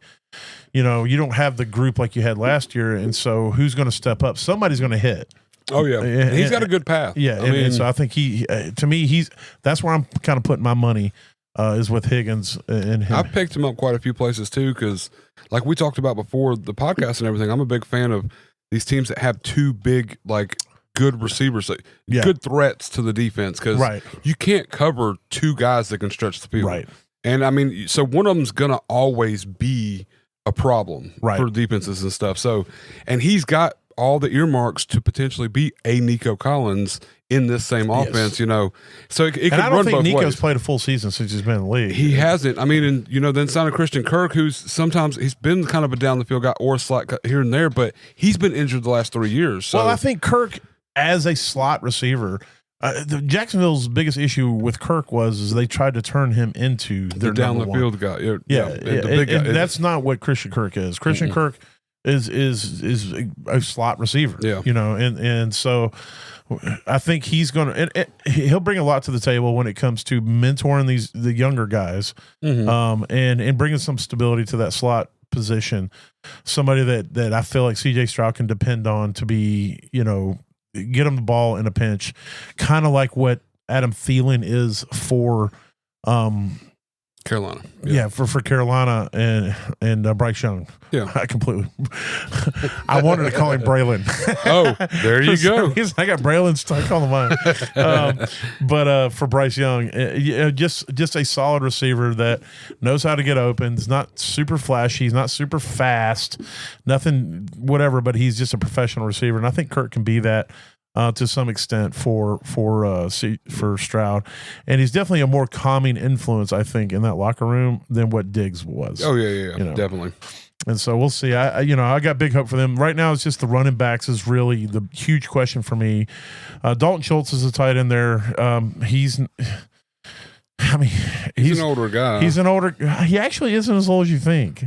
you know, you don't have the group like you had last year, and so who's going to step up? Somebody's going to hit. Oh yeah, he's got a good path. Yeah, and so I think to me, that's where I'm kind of putting my money is with Higgins and him. I've picked him up quite a few places too, because like we talked about before the podcast and everything, I'm a big fan of these teams that have two big, like, good receivers, good threats to the defense, because you can't cover two guys that can stretch the field. Right. And, I mean, so one of them's going to always be a problem for defenses and stuff. So, and he's got all the earmarks to potentially be a Nico Collins in this same offense, you know. So it could run both ways. I don't think Nico's played a full season since he's been in the league. He hasn't. I mean, and you know, then sign a Christian Kirk, who's sometimes he's been kind of a down the field guy or a slot here and there, but he's been injured the last 3 years. So. Well, I think Kirk as a slot receiver, Jacksonville's biggest issue with Kirk is they tried to turn him into their down the field guy. The big guy. That's not what Christian Kirk is. Christian Kirk is a slot receiver. Yeah, you know, and so. I think he's going to he'll bring a lot to the table when it comes to mentoring the younger guys, and bringing some stability to that slot position. Somebody that I feel like CJ Stroud can depend on to be, you know, get him the ball in a pinch, kind of like what Adam Thielen is for Carolina. Yeah, for Carolina and Bryce Young. Yeah. I completely I wanted to call him Braylon. Oh, there you go. I got Braylon stuck on the mind. But for Bryce Young, just a solid receiver that knows how to get open. He's not super flashy. He's not super fast. Nothing, whatever, but he's just a professional receiver. And I think Kirk can be that. To some extent for Stroud, and he's definitely a more calming influence, I think, in that locker room than what Diggs was. Oh yeah, you know? Definitely. And so we'll see. I got big hope for them. Right now, it's just the running backs is really the huge question for me. Dalton Schultz is a tight end there. He's an older guy. He's an older. He actually isn't as old as you think.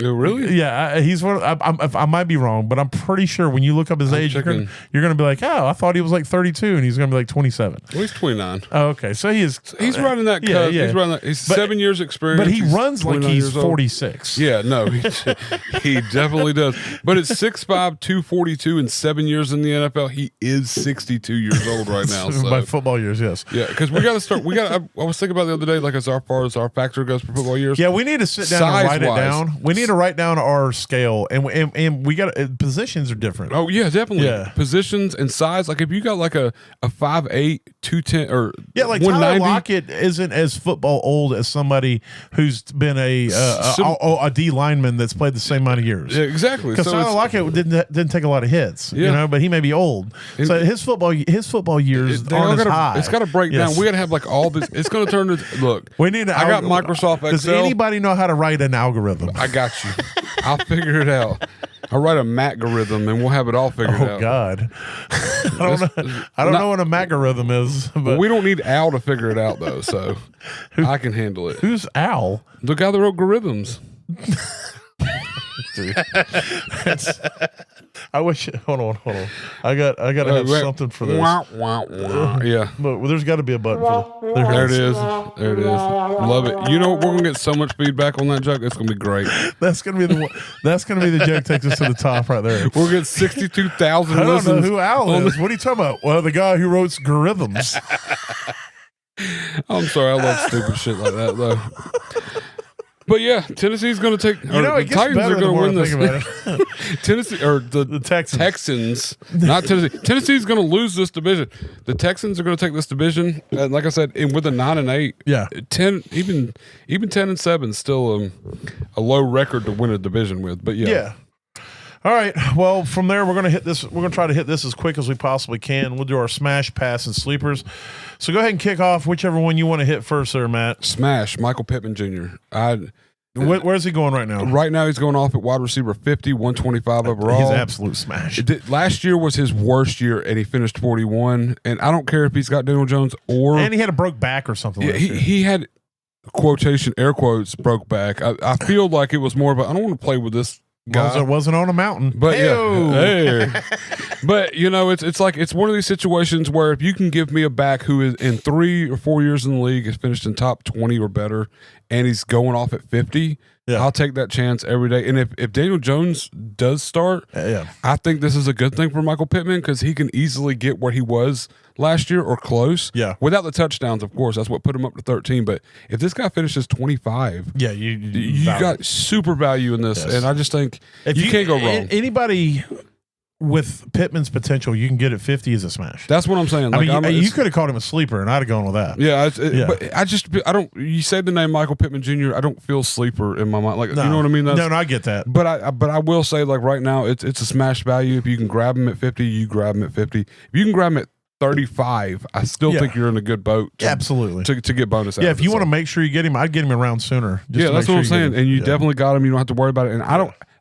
Oh, really? Yeah, he's one. I might be wrong, but I'm pretty sure when you look up his age, you're gonna be like, oh, I thought he was like 32, and he's gonna be like 27. Well, he's 29. Oh, okay, so he is. He's running that. Yeah. He's running that. He's 7 years experience. But he runs like he's 46. Yeah, no, he definitely does. But it's 6'5", 242, and 7 years in the NFL. He is 62 years old right now. So. By football years, yes. Yeah, because we got to start. I was thinking about the other day, like as far as our factor goes for football years. Yeah, we need to sit down and write it down. We need to write down our scale, and we got positions are different. Oh yeah, definitely. Yeah. Positions and size. Like if you got like a 5'8", 210, or like Tyler Lockett isn't as football old as somebody who's been a D lineman that's played the same amount of years. Yeah, exactly. Because Tyler Lockett didn't take a lot of hits, you know, but he may be old. So his football years aren't as high. It's got to break down. We got to have like all this. It's going to turn to look. We need. I got Microsoft Excel. Does anybody know how to write an algorithm? I got you. I'll figure it out. I'll write a Mac-gorithm and we'll have it all figured out. Oh God, I don't know what a Mac-gorithm is. But we don't need Al to figure it out though, so I can handle it. Who's Al? The guy that wrote Gorithms. Dude. I wish. Hold on. I got to have something for this. Yeah, but there's got to be a button for there it is. There it is. Love it. You know what? We're gonna get so much feedback on that joke. It's gonna be great. That's gonna be the one. That's gonna be the joke takes us to the top right there. We'll get 62,000. I don't know who Al is. What are you talking about? Well, the guy who wrote Gorithms. I'm sorry. I love stupid shit like that though. But yeah, Tennessee's going to take. The Titans are going to win this. Tennessee or the Texans, not Tennessee. Tennessee's going to lose this division. The Texans are going to take this division, and like I said, with a 9-8, 10, even 10-7, still a low record to win a division with. But yeah. All right. Well, from there, we're going to hit this. We're going to try to hit this as quick as we possibly can. We'll do our smash, pass, and sleepers. So go ahead and kick off whichever one you want to hit first there, Matt. Smash, Michael Pittman Jr. Where's he going right now? Right now, he's going off at wide receiver 50, 125 overall. He's an absolute smash. Last year was his worst year, and he finished 41. And I don't care if he's got Daniel Jones or... And he had a broke back or something like that. He had, quotation, air quotes, broke back. I feel like it was more of a, I don't want to play with this guy. Well, it wasn't on a mountain. But hey. But it's like it's one of these situations where if you can give me a back who is in 3 or 4 years in the league has finished in top 20 or better, and he's going off at 50, I'll take that chance every day. And if Daniel Jones does start, I think this is a good thing for Michael Pittman because he can easily get where he was last year or close. Without the touchdowns, of course. That's what put him up to 13. But if this guy finishes 25, you got super value in this. And I just think you can't go wrong. Anybody with Pittman's potential, you can get at 50 as a smash. That's what I'm saying. Like, I mean, you could have called him a sleeper, and I'd have gone with that. But I don't. You say the name Michael Pittman Jr., I don't feel sleeper in my mind. Like, you know what I mean? No, I get that. But I will say, like right now, it's a smash value. If you can grab him at 50, you grab him at 50. If you can grab him at 35, I still think you're in a good boat. Absolutely, to get bonus. Yeah, if you want to make sure you get him, I'd get him around sooner. That's what I'm saying. And you definitely got him. You don't have to worry about it. And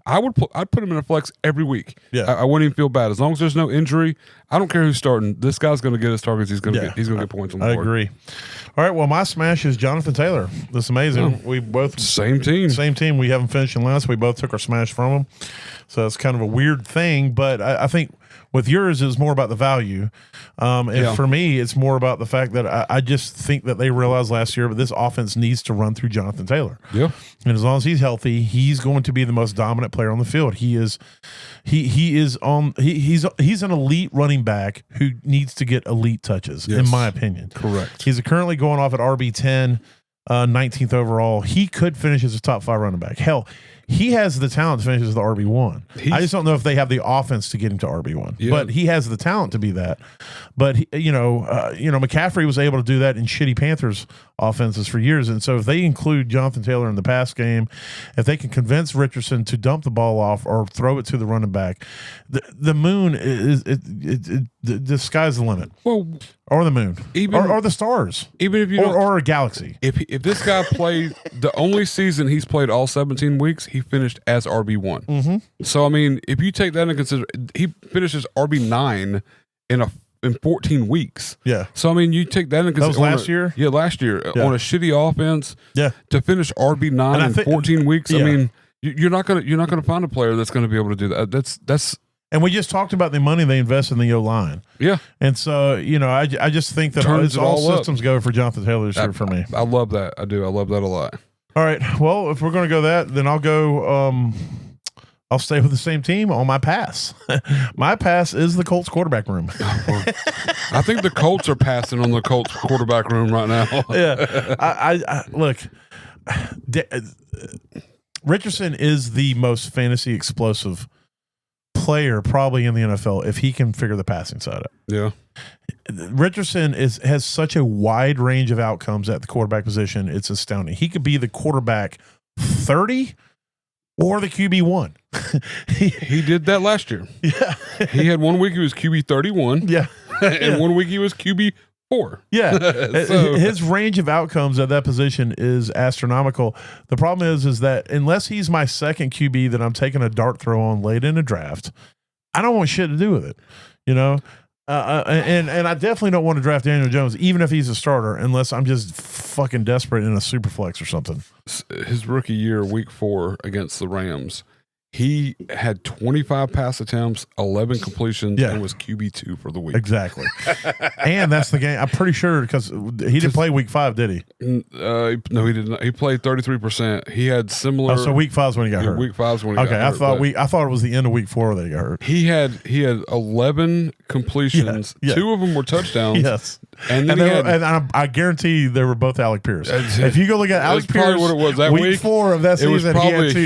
I'd put him in a flex every week. I wouldn't even feel bad as long as there's no injury. I don't care who's starting. This guy's going to get his targets. He's going to get points on the board. I agree. All right. Well, my smash is Jonathan Taylor. That's amazing. We both same team. We haven't finished in last. We both took our smash from him, so it's kind of a weird thing. But I think with yours is more about the value. And for me, it's more about the fact that I just think that they realized last year that this offense needs to run through Jonathan Taylor. Yeah. And as long as he's healthy, he's going to be the most dominant player on the field. He's an elite running back who needs to get elite touches, in my opinion. Correct. He's currently going off at RB10, 19th overall. He could finish as a top 5 running back. Hell, he has the talent to finish as the RB1. I just don't know if they have the offense to get him to RB1. But he has the talent to be that. But McCaffrey was able to do that in shitty Panthers offenses for years. And so if they include Jonathan Taylor in the pass game, if they can convince Richardson to dump the ball off or throw it to the running back, the moon is the sky's the limit. Well, or the moon, or the stars, even if you or a galaxy. If this guy played the only season he's played all 17 weeks, he finished as RB1. Mm-hmm. So I mean, if you take that into consideration, he finishes RB9 in 14 weeks. Yeah. So I mean, you take that into consideration. That was last year. Yeah, last year on a shitty offense. Yeah. To finish RB9 in 14 weeks, I mean, you're not gonna find a player that's going to be able to do that. That's. And we just talked about the money they invest in the O-line. Yeah. And so, I just think that it's all systems go for Jonathan Taylor this year for me. I love that. I do. I love that a lot. All right. Well, if we're going to go that, then I'll go I'll stay with the same team on my pass. My pass is the Colts quarterback room. I think the Colts are passing on the Colts quarterback room right now. Yeah. I look, Richardson is the most fantasy explosive player probably in the NFL if he can figure the passing side out. Yeah. Richardson has such a wide range of outcomes at the quarterback position. It's astounding. He could be the quarterback 30 or the QB1. He did that last year. Yeah. He had 1 week he was QB 31. Yeah. And 1 week he was QB 4. Yeah. So his range of outcomes at that position is astronomical. The problem is that unless he's my second QB that I'm taking a dart throw on late in a draft, I don't want shit to do with it. And I definitely don't want to draft Daniel Jones, even if he's a starter, unless I'm just fucking desperate in a super flex or something. His rookie year, week 4 against the Rams, he had 25 pass attempts, 11 completions, and was QB2 for the week. Exactly. And that's the game. I'm pretty sure because he didn't play week 5, did he? No, he did not. He played 33%. He had similar. Oh, so week 5 is when he got hurt. Week 5 is when he got hurt. Okay, I thought it was the end of week 4 that he got hurt. He had 11 completions. Yeah. 2 of them were touchdowns. Yes. And then I guarantee they were both Alec Pierce. If you go look at Alec Pierce, what it was that week 4 of that season,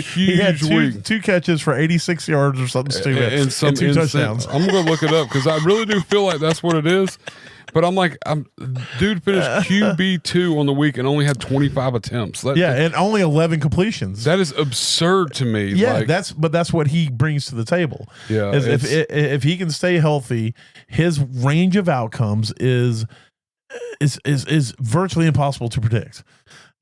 he had two catches for 86 yards or something stupid and 2 touchdowns. I'm going to look it up because I really do feel like that's what it is. But I'm like, dude finished QB2 on the week and only had 25 attempts. And only 11 completions. That is absurd to me. Yeah, that's what he brings to the table. Yeah, if he can stay healthy, his range of outcomes is is virtually impossible to predict.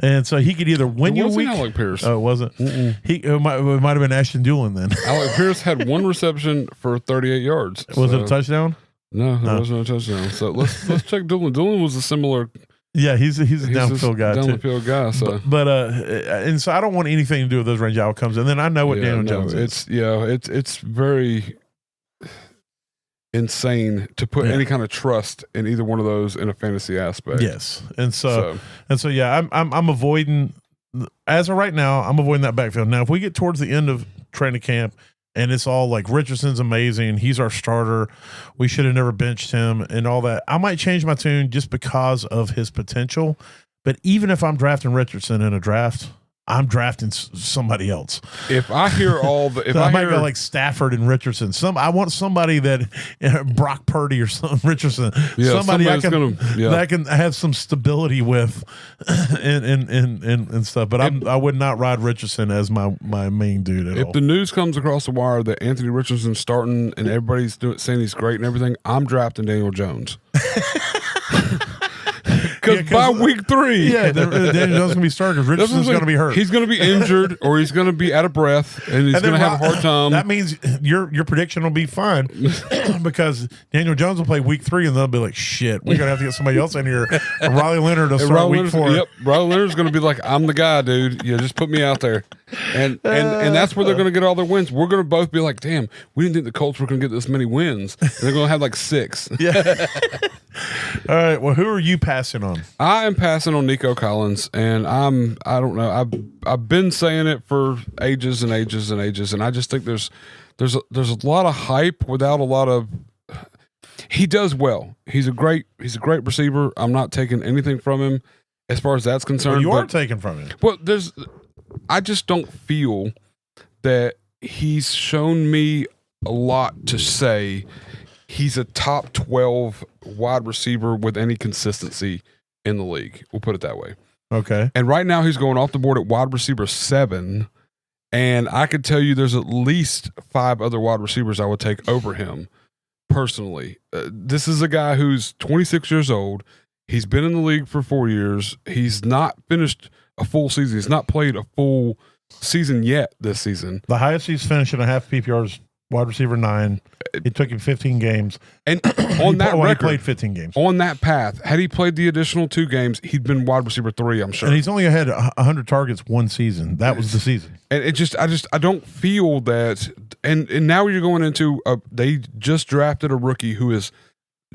And so he could either win you a week. Alec Pierce. Oh, it wasn't. It might have been Ashton Doolin then. Alec Pierce had one reception for 38 yards. Was it a touchdown? No, it wasn't a touchdown. So let's check Doolin. Doolin was a similar. Yeah, he's a downfield guy too. Downfield guy. So, but and so I don't want anything to do with those range outcomes. And then I know what Daniel Jones is. It's very insane to put any kind of trust in either one of those in a fantasy aspect. Yes, and so yeah, I'm avoiding, as of right now, I'm avoiding that backfield. Now, if we get towards the end of training camp and it's all like Richardson's amazing, he's our starter, we should have never benched him and all that, I might change my tune just because of his potential. But even if I'm drafting Richardson in a draft, I'm drafting somebody else. If I hear all the, if I might go like Stafford and Richardson. I want somebody that Brock Purdy or Richardson. Somebody I can that I can have some stability with, and stuff. But I would not ride Richardson as my main dude at all. If the news comes across the wire that Anthony Richardson's starting and everybody's saying he's great and everything, I'm drafting Daniel Jones. Because by week 3, Daniel Jones is going to be starting because Richardson's going to be hurt. He's going to be injured or he's going to be out of breath and he's going to have a hard time. That means your prediction will be fine because Daniel Jones will play week 3 and they'll be like, shit, we're going to have to get somebody else in here. Riley Leonard will start week 4. Yep, Riley Leonard's going to be like, I'm the guy, dude. Yeah, just put me out there. And that's where they're going to get all their wins. We're going to both be like, damn, we didn't think the Colts were going to get this many wins. And they're going to have like 6. Yeah. All right. Well, who are you passing on? I am passing on Nico Collins, and I don't know. I've been saying it for ages and ages and ages, and I just think there's a lot of hype without a lot of. He does well. He's a great receiver. I'm not taking anything from him as far as that's concerned. Well, you are taking from him. Well, I just don't feel that he's shown me a lot to say he's a top 12 wide receiver with any consistency in the league. We'll put it that way. Okay. And right now he's going off the board at wide receiver 7. And I could tell you there's at least 5 other wide receivers I would take over him personally. This is a guy who's 26 years old. He's been in the league for 4 years. He's not finished a full season. He's not played a full season yet this season. The highest he's finished in a half PPR is wide receiver 9. It took him 15 games. And on that record, he played 15 games. On that path, had he played the additional 2 games, he'd been wide receiver 3, I'm sure. And he's only had 100 targets one season. That was the season. And I don't feel that. And now you're going into they just drafted a rookie who is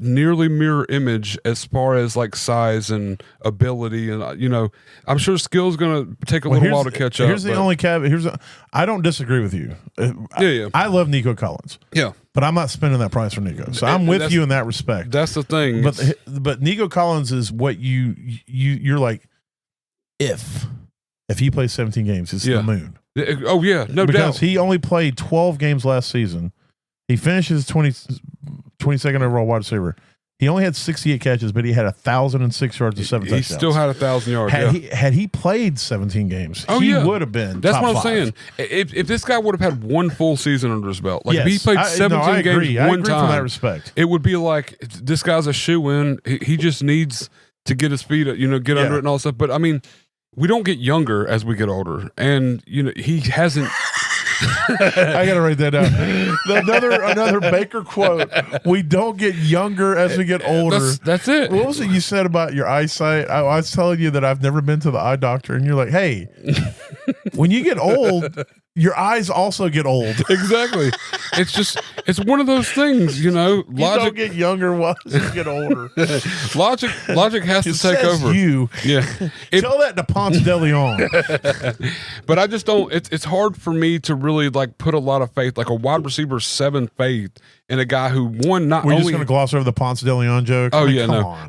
nearly mirror image as far as like size and ability, and I'm sure skill's going to take a little while to catch up. Here's the only caveat. I don't disagree with you. I love Nico Collins. Yeah, but I'm not spending that price for Nico. So I'm with you in that respect. That's the thing. But Nico Collins is what you're like. If he plays 17 games, it's the moon. Oh yeah, no doubt. Because he only played 12 games last season. He finishes 22nd overall wide receiver. He only had 68 catches, but he had 1,006 yards and 7 touchdowns. He still had 1,000 yards. Had he played 17 games, he would have been. That's top what I'm 5. saying. If this guy would have had one full season under his belt, like if he played 17 I agree. games one I agree time, from that respect, it would be like this guy's a shoe-in. He just needs to get his feet, get under it and all that stuff. But I mean, we don't get younger as we get older, and he hasn't. I gotta write that down. Another Baker quote. We don't get younger as we get older. That's it. What was it you said about your eyesight? I was telling you that I've never been to the eye doctor, and you're like, hey, when you get old, your eyes also get old. Exactly. It's one of those things, Logic, you don't get younger once you get older. Logic has to take over. Tell that to Ponce de Leon. But I just don't. It's hard for me to really like put a lot of faith, like a wide receiver 7 faith in a guy who We're just going to gloss over the Ponce de Leon joke. Oh come on.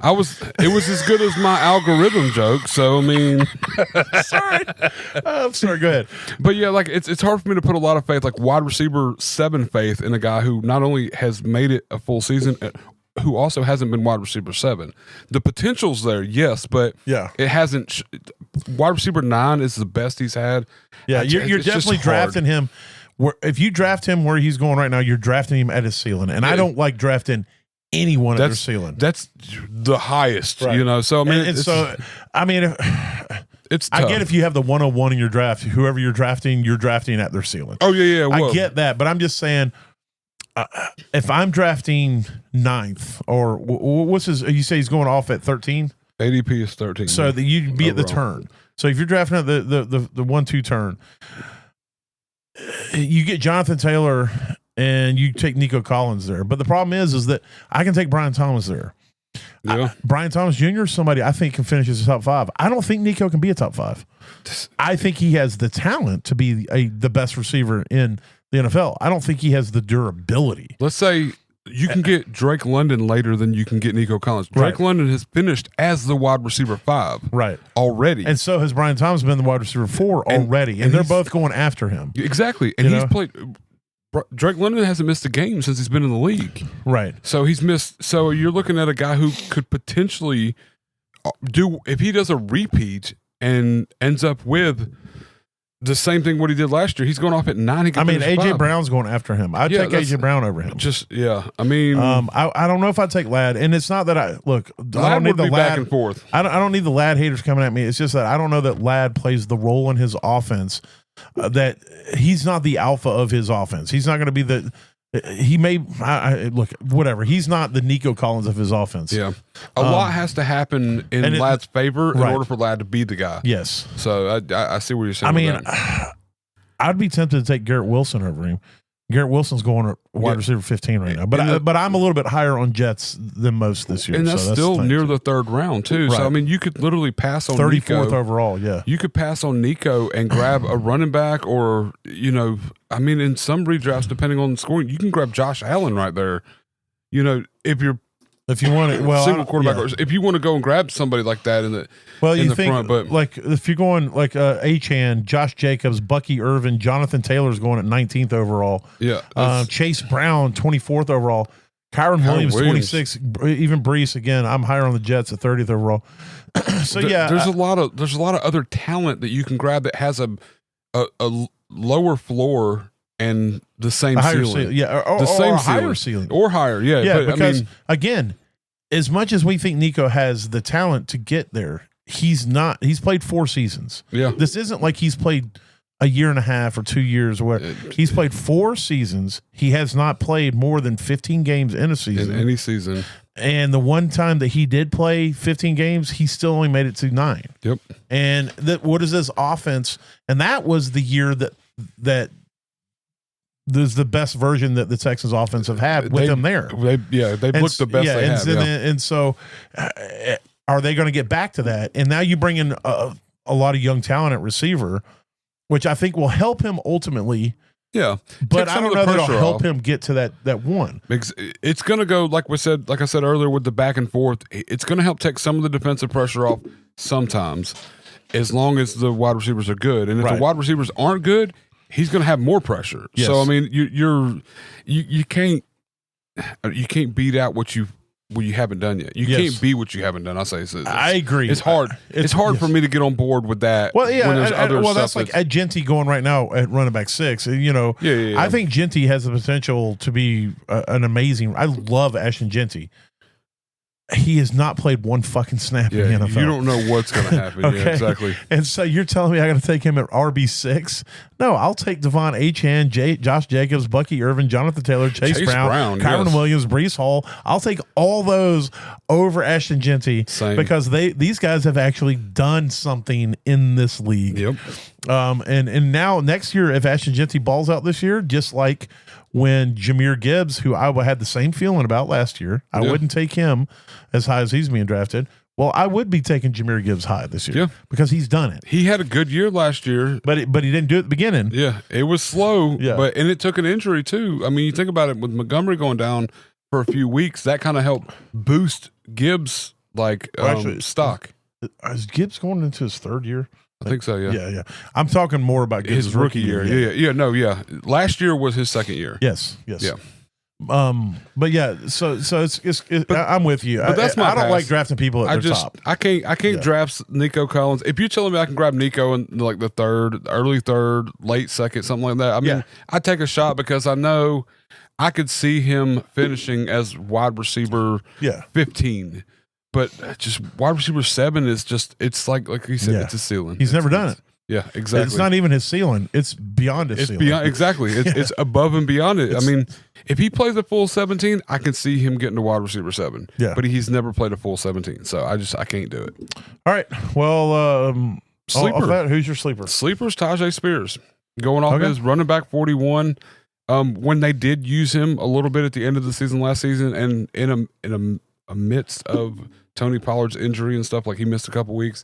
It was as good as my algorithm joke. So I mean, sorry. I'm sorry. Go ahead. But yeah, like it's hard for me to put a lot of faith, like wide receiver 7 faith in a guy who not only has made it a full season, who also hasn't been wide receiver 7. The potential's there, yes, but it hasn't. Wide receiver 9 is the best he's had. Yeah, you're definitely drafting him. If you draft him where he's going right now, you're drafting him at his ceiling. And I don't like drafting anyone at their ceiling. That's the highest, right. you know. So I mean, it's tough. I get if you have the 101 in your draft, whoever you're drafting at their ceiling. Oh yeah. I get that, but I'm just saying, if I'm drafting 9th or what's his? You say he's going off at 13. ADP is 13. So that you'd be at the turn. So if you're drafting at the 1-2 turn, you get Jonathan Taylor and you take Nico Collins there. But the problem is that I can take Brian Thomas there. Yeah. Brian Thomas Jr. is somebody I think can finish as a top 5. I don't think Nico can be a top 5. I think he has the talent to be the best receiver in the NFL. I don't think he has the durability. Let's say you can get Drake London later than you can get Nico Collins. Drake London has finished as the wide receiver 5 already. And so has Brian Thomas been the wide receiver 4 already. And they're both going after him. Exactly. And he's played – Drake London hasn't missed a game since he's been in the league. Right. So he's missed – so you're looking at a guy who could potentially do – if he does a repeat and ends up with – the same thing what he did last year. He's going off at 9. I mean, AJ Brown's going after him. I'd take AJ Brown over him. I mean, I don't know if I'd take Ladd, and it's not that I don't need the Ladd back and forth. I don't need the Ladd haters coming at me. It's just that I don't know that Ladd plays the role in his offense. That he's not the alpha of his offense. He's not going to be the. He may look whatever. He's not the Nico Collins of his offense. Yeah, a lot has to happen in Ladd's favor in order for Ladd to be the guy. Yes. So I see what you're saying. I mean, I'd be tempted to take Garrett Wilson over him. Garrett Wilson's going wide receiver 15 right now, but I'm a little bit higher on Jets than most this year, and that's still near the 3rd round too. Right. So I mean, you could literally pass on 34th overall. Yeah, you could pass on Nico and grab a running back, or I mean, in some redrafts, depending on the scoring, you can grab Josh Allen right there. If you want it, single quarterback, or if you want to go and grab somebody like that in the front, but like if you're going like Achane, Josh Jacobs, Bucky Irvin, Jonathan Taylor's going at 19th overall. Yeah, Chase Brown 24th overall, Kyron Williams 26th, even Brees again. I'm higher on the Jets at 30th overall. So there's a lot of other talent that you can grab that has a lower floor and the same ceiling. Yeah, or a higher ceiling. Or higher, yeah. Yeah, but, because, again, as much as we think Nico has the talent to get there, he's not. He's played 4 seasons. Yeah. This isn't like he's played a year and a half or 2 years or whatever. He's played 4 seasons. He has not played more than 15 games in a season. In any season. And the one time that he did play 15 games, he still only made it to 9. Yep. And what is this offense? And that was the year that there's the best version that the Texans offense have had with him there. They've looked the best they have. And so are they going to get back to that? And now you bring in a lot of young talent at receiver, which I think will help him ultimately. Yeah. But I don't know that it'll help him get to that one. It's going to go, like I said earlier, with the back and forth, it's going to help take some of the defensive pressure off sometimes, as long as the wide receivers are good. And if the wide receivers aren't good, he's going to have more pressure. Yes. So I mean, you can't beat out what you haven't done yet. You can't be what you haven't done. I agree. It's hard. It's hard for me to get on board with that. Well, yeah. When there's that's like at Genty going right now at running back 6. I think Genty has the potential to be an amazing. I love Ashton Genty. He has not played one fucking snap in the NFL. You don't know what's going to happen. Okay? Yeah, exactly. And so you're telling me I got to take him at RB6? No, I'll take Devon Achane, Josh Jacobs, Bucky Irvin, Jonathan Taylor, Chase Brown, Kyron Williams, Brees Hall. I'll take all those over Ashton Genty because these guys have actually done something in this league. Yep. And now next year, if Ashton Genty balls out this year, just like when Jahmyr Gibbs, who I had the same feeling about last year, I wouldn't take him as high as he's being drafted. Well, I would be taking Jahmyr Gibbs high this year because he's done it. He had a good year last year, but he didn't do it at the beginning. Yeah, it was slow, and it took an injury too. I mean, you think about it, with Montgomery going down for a few weeks, that kind of helped boost Gibbs' stock. Is Gibbs going into his 3rd year? I think so, yeah. Yeah. I'm talking more about his rookie year. Yeah. Last year was his 2nd year. Yes. Yeah. But yeah, so I'm with you. But that's I don't like drafting people at their top. I can't draft Nico Collins. If you're telling me I can grab Nico in like the 3rd, early 3rd, late 2nd, something like that, I mean, I take a shot because I know I could see him finishing as wide receiver 15. But just wide receiver 7 is just, it's like you said, it's a ceiling. He's never done it. Yeah, exactly. It's not even his ceiling. It's beyond his ceiling. Beyond, exactly. It's above and beyond it. I mean, if he plays a full 17, I can see him getting to wide receiver 7. Yeah. But he's never played a full 17. So I can't do it. All right. Well, sleeper. Off that, who's your sleeper? Sleeper's Tajay Spears. Going off his running back 41. When they did use him a little bit at the end of the season last season, and in a midst of Tony Pollard's injury and stuff, like he missed a couple weeks,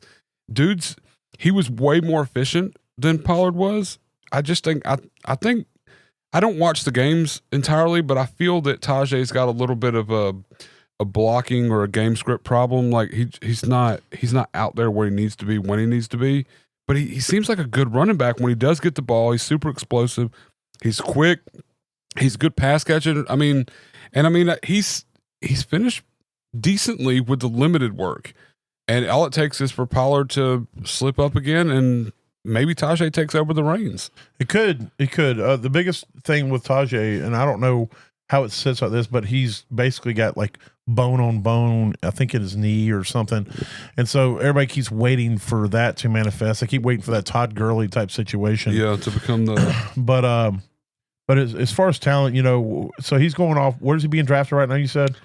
he was way more efficient than Pollard was. I just think I think I don't watch the games entirely, but I feel that Tajay's got a little bit of a blocking or a game script problem. Like he's not out there where he needs to be when he needs to be. But he seems like a good running back when he does get the ball. He's super explosive. He's quick. He's a good pass catcher. He's finished decently with the limited work. And all it takes is for Pollard to slip up again, and maybe Tajay takes over the reins. It could. The biggest thing with Tajay, and I don't know how it sits like this, but he's basically got like bone on bone, I think in his knee or something. And so everybody keeps waiting for that to manifest. They keep waiting for that Todd Gurley type situation. Yeah, to become the but as far as talent, so he's going off. Where is he being drafted right now, you said?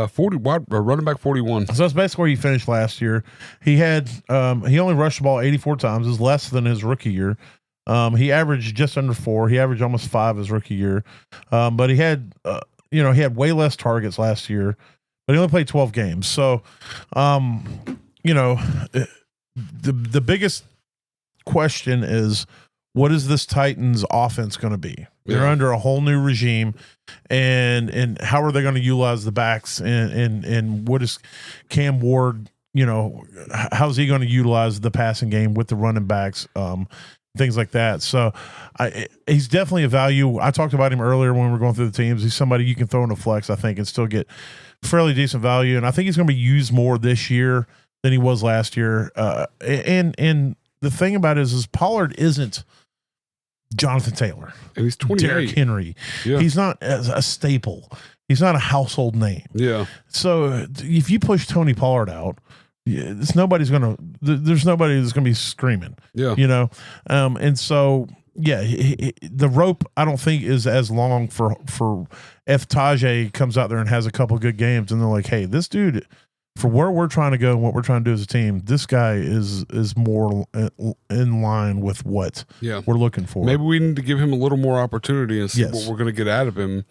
40 running back 41. So that's basically where he finished last year. He had he only rushed the ball 84 times, is less than his rookie year. He averaged just under 4. He averaged almost 5 his rookie year. But he had he had way less targets last year, but he only played 12 games. So the biggest question is, what is this Titans offense going to be? They're under a whole new regime, and how are they going to utilize the backs, and what is Cam Ward, how's he going to utilize the passing game with the running backs, things like that. So he's definitely a value. I talked about him earlier when we were going through the teams. He's somebody you can throw in a flex, I think, and still get fairly decent value. And I think he's going to be used more this year than he was last year. And the thing about it is Pollard isn't Jonathan Taylor, and he's 28. Derrick Henry. Yeah. He's not a staple. He's not a household name. Yeah. So if you push Tony Pollard out, there's nobody that's going to be screaming. Yeah. And so the rope I don't think is as long for if Tajay comes out there and has a couple good games, and they're like, hey, this dude, for where we're trying to go and what we're trying to do as a team, this guy is more in line with what we're looking for. Maybe we need to give him a little more opportunity and see what we're going to get out of him.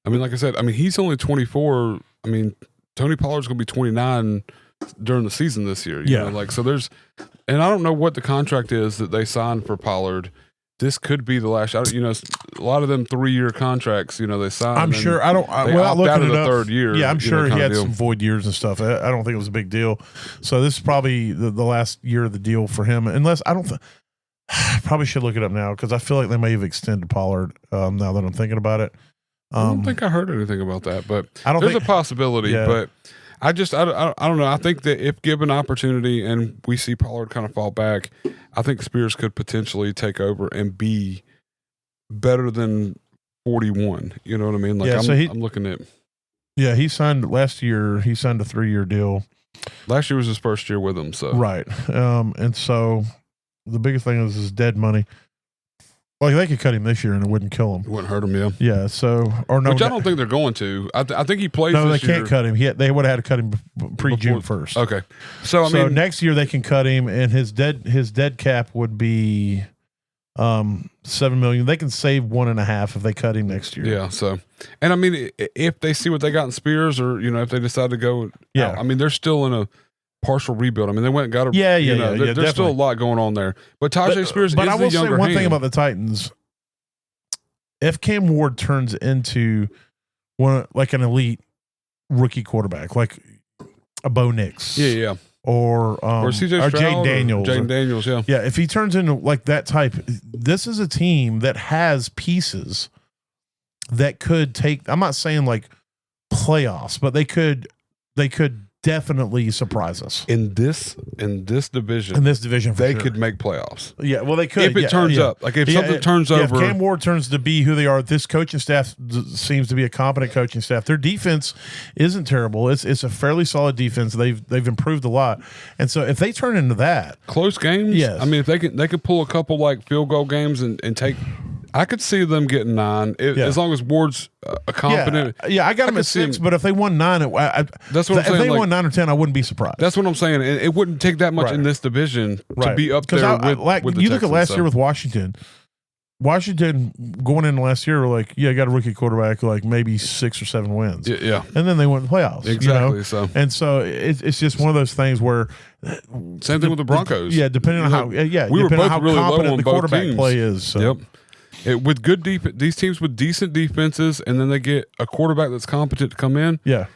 I mean, like I said, he's only 24. I mean, Tony Pollard's going to be 29 during the season this year. You know? So there's, and I don't know what the contract is that they signed for Pollard. This could be the last shot. A lot of them 3-year contracts, they signed. I'm sure. Without looking at the third year. Yeah, I'm sure he had some void years and stuff. I don't think it was a big deal. So this is probably the last year of the deal for him. Unless probably should look it up now, because I feel like they may have extended Pollard. Now that I'm thinking about it, I don't think I heard anything about that, but there's a possibility. Yeah. But I don't know. I think that if given opportunity and we see Pollard kind of fall back, I think Spears could potentially take over and be better than 41. You know what I mean? Like I'm looking at. Yeah, he signed last year. He signed a 3-year deal. Last year was his first year with him. So right, and so the biggest thing is his dead money. Like they could cut him this year and it wouldn't kill him. It wouldn't hurt him, yeah. Yeah. So which I don't think they're going to. I think he plays. No, this they can't cut him. They would have had to cut him pre-June 1st. Okay. So next year they can cut him, and his dead cap would be $7 million. They can save 1.5 if they cut him next year. Yeah. So, and if they see what they got in Spears, or if they decide to go, out, they're still in a partial rebuild. They went and got a there's still a lot going on there. But Tajay Spears, but I will say one thing about the Titans: if Cam Ward turns into like an elite rookie quarterback, like a Bo Nix, or CJ Stroud, Jaden Daniels, yeah. If he turns into like that type, this is a team that has pieces that could take. I'm not saying like playoffs, but they could definitely surprise us in this division. In this division, they could make playoffs. Yeah, well, they could if it turns up. Like if something turns over. If Cam Ward turns to be who they are, this coaching staff seems to be a competent coaching staff. Their defense isn't terrible. It's a fairly solid defense. They've improved a lot, and so if they turn into that close games, yes. I mean, if they could pull a couple like field goal games and take. I could see them getting 9 as long as Ward's a competent. Yeah, I got them at 6, but if they won 9, that's what I'm saying. If they won 9 or 10, I wouldn't be surprised. That's what I'm saying. It wouldn't take that much in this division to be up there with the you look at last year with Washington. Washington going into last year were like, I got a rookie quarterback, like maybe 6 or 7 wins. Yeah. And then they went to the playoffs. Exactly. So it's just one of those things where same thing with the Broncos. Depending on how we were both really competent the quarterback play is. So. Yep. With good these teams with decent defenses, and then they get a quarterback that's competent to come in. Yeah,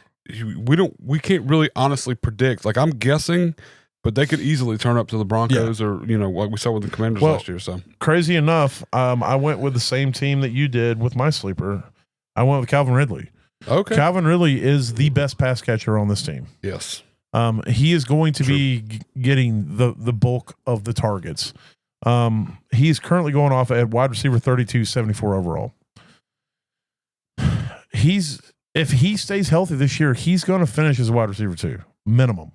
we can't really honestly predict. Like I'm guessing, but they could easily turn up to the Broncos or like we saw with the Commanders last year. So crazy enough, I went with the same team that you did with my sleeper. I went with Calvin Ridley. Okay, Calvin Ridley is the best pass catcher on this team. Yes, he is going to be getting the bulk of the targets. He's currently going off at wide receiver 32, 74 overall. If he stays healthy this year, he's going to finish as a wide receiver 2 minimum.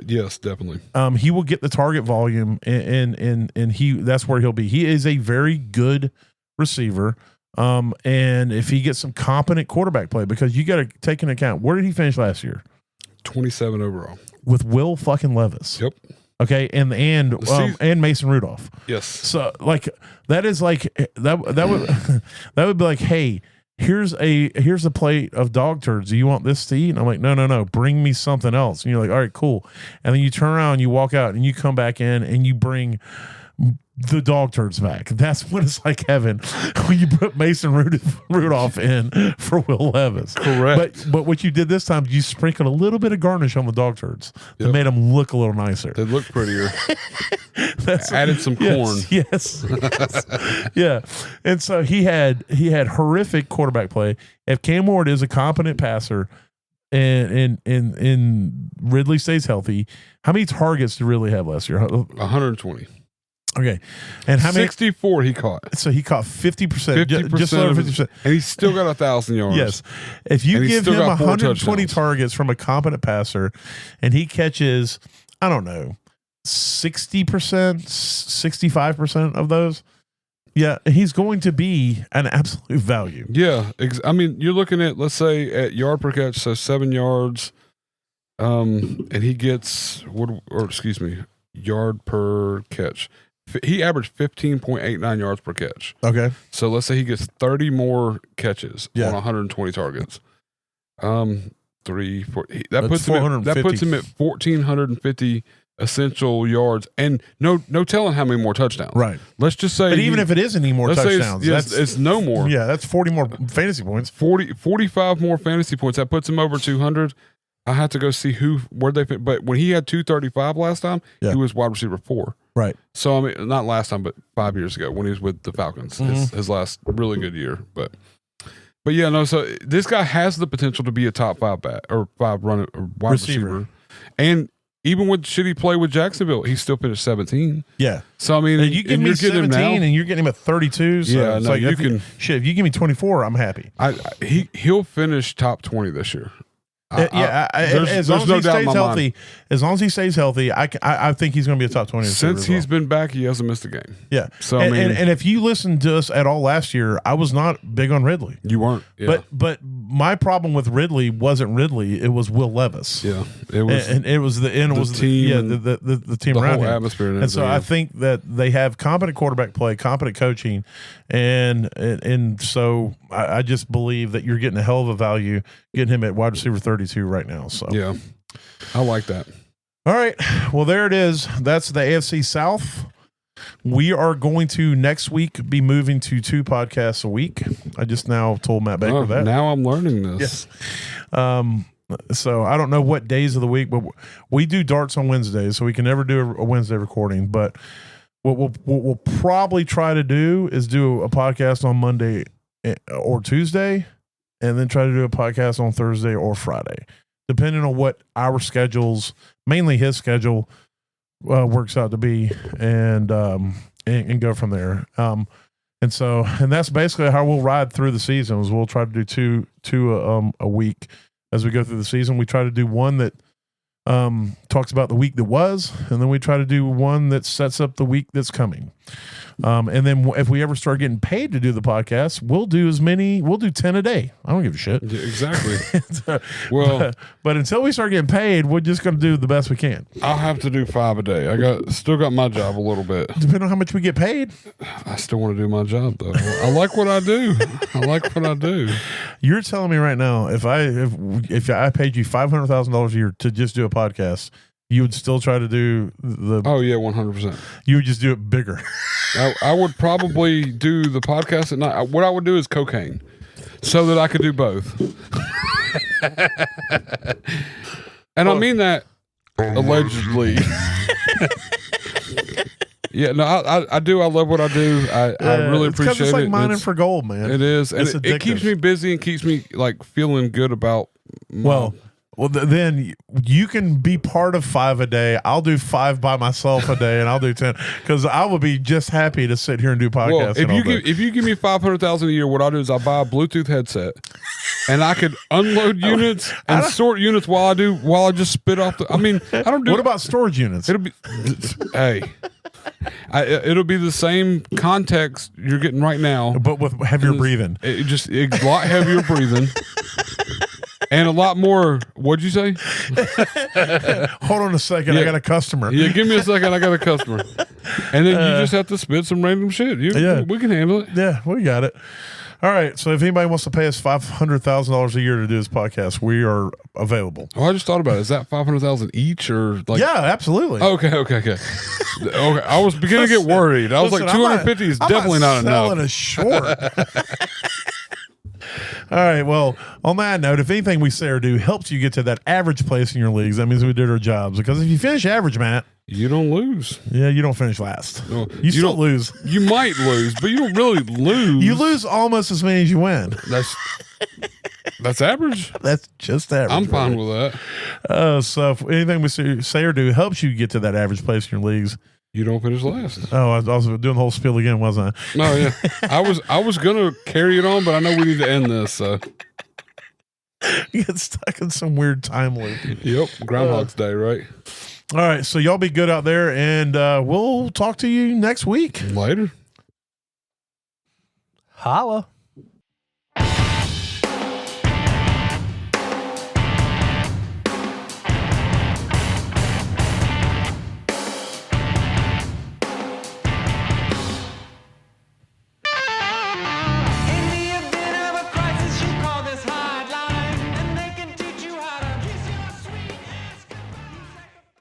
Yes, definitely. He will get the target volume, and that's where he'll be. He is a very good receiver. And if he gets some competent quarterback play, because you got to take into account, where did he finish last year? 27 overall with Will fucking Levis. Yep. Okay, and Mason Rudolph. Yes. So like that is like that would be like, hey, here's a plate of dog turds. Do you want this to eat? And I'm like, no, bring me something else. And you're like, all right, cool. And then you turn around, and you walk out, and you come back in, and you bring the dog turds back. That's what it's like heaven when you put Mason Rudolph in for Will Levis. Correct. But what you did this time, you sprinkled a little bit of garnish on the dog turds that made them look a little nicer. They look prettier. Added some corn. Yes. Yeah. And so he had horrific quarterback play. If Cam Ward is a competent passer and Ridley stays healthy, how many targets did Ridley have last year? 120. Okay, and how many? 64 he caught. So he caught 50%, just over 50%, and he's still got 1,000 yards. Yes, if you give him 120 targets from a competent passer, and he catches, I don't know, 60%, 65% of those, he's going to be an absolute value. Yeah, I mean, you're looking at, let's say, at yard per catch, so 7 yards, and he gets yard per catch. He averaged 15.89 yards per catch. Okay. So let's say he gets 30 more catches on 120 targets. 3, 4, that puts him at 1,450 essential yards, and no telling how many more touchdowns. Right. Let's just say, but even if it isn't any more touchdowns, it's no more. Yeah, that's 40 more fantasy points. 45 more fantasy points. That puts him over 200. I have to go see where they fit. But when he had 235 last time, he was wide receiver 4. Right. So, I mean, not last time, but 5 years ago when he was with the Falcons, his last really good year. But yeah, no, so this guy has the potential to be a top 5 back or 5 wide receiver. And even with shitty play with Jacksonville, he still finished 17. Yeah. So, I mean, and you give me 17 and you're getting him at 32. So it's like, if you give me 24, I'm happy. He'll finish top 20 this year. As long as he stays healthy, I think he's going to be a top 20. Since he's been back, he hasn't missed a game. Yeah. So and if you listened to us at all last year, I was not big on Ridley. You weren't. Yeah. But my problem with Ridley wasn't Ridley; it was Will Levis. Yeah. It was. And it was the team. The team the around whole him. atmosphere. And so I think that they have competent quarterback play, competent coaching, and so I just believe that you're getting a hell of a value getting him at wide receiver 32 right now. So yeah, I like that. All right, well there it is. That's the AFC South. We are going to next week be moving to 2 podcasts a week. I just now told Matt Baker that. Now I'm learning this. Yes. So I don't know what days of the week, but we do darts on Wednesdays, so we can never do a Wednesday recording. But what we'll probably try to do is do a podcast on Monday or Tuesday, and then try to do a podcast on Thursday or Friday, depending on what our schedules, mainly his schedule, works out to be, and go from there. And that's basically how we'll ride through the season. Is we'll try to do two a week as we go through the season. We try to do one that talks about the week that was, and then we try to do one that sets up the week that's coming. And then if we ever start getting paid to do the podcast, we'll do 10 a day. I don't give a shit. Yeah, exactly. But until we start getting paid, we're just going to do the best we can. I'll have to do 5 a day. I still got my job a little bit. Depending on how much we get paid. I still want to do my job though. I like what I do. You're telling me right now, if I paid you $500,000 a year to just do a podcast, you would still try to do the... Oh, yeah, 100%. You would just do it bigger. I would probably do the podcast at night. What I would do is cocaine so that I could do both. And I mean that allegedly. Yeah, no, I do. I love what I do. I really appreciate it. It's like mining for gold, man. It is. And it keeps me busy and keeps me like feeling good about... Well, then you can be part of 5 a day. I'll do 5 by myself a day, and I'll do 10 because I would be just happy to sit here and do podcasts. Well, if you give me $500,000 a year, what I'll do is I'll buy a Bluetooth headset, and I could unload units and sort units while I just spit off the. I mean, I don't do. What about storage units? It'll be, hey, it'll be the same context you're getting right now, but with heavier breathing. It's a lot heavier breathing. And a lot more. What'd you say? Hold on a second. Yeah. I got a customer. Yeah, give me a second. I got a customer. And then you just have to spit some random shit. We can handle it. Yeah, we got it. All right. So if anybody wants to pay us $500,000 a year to do this podcast, we are available. Oh, I just thought about it. Is that $500,000 each or like? Yeah, absolutely. Okay. Okay. I was beginning to get worried. I was like, 250 is definitely not enough. Selling a short. All right. Well, on that note, if anything we say or do helps you get to that average place in your leagues, that means we did our jobs. Because if you finish average, Matt, you don't lose. Yeah, you don't finish last. No, you still lose. You might lose, but you don't really lose. You lose almost as many as you win. That's average. That's just average. I'm fine with that. So if anything we say or do helps you get to that average place in your leagues, you don't finish last. Oh, I was doing the whole spiel again, wasn't I? No, yeah. I was gonna carry it on, but I know we need to end this. So you get stuck in some weird time loop. Yep, Groundhog's Day, right? All right, so y'all be good out there, and we'll talk to you next week. Later. Holla.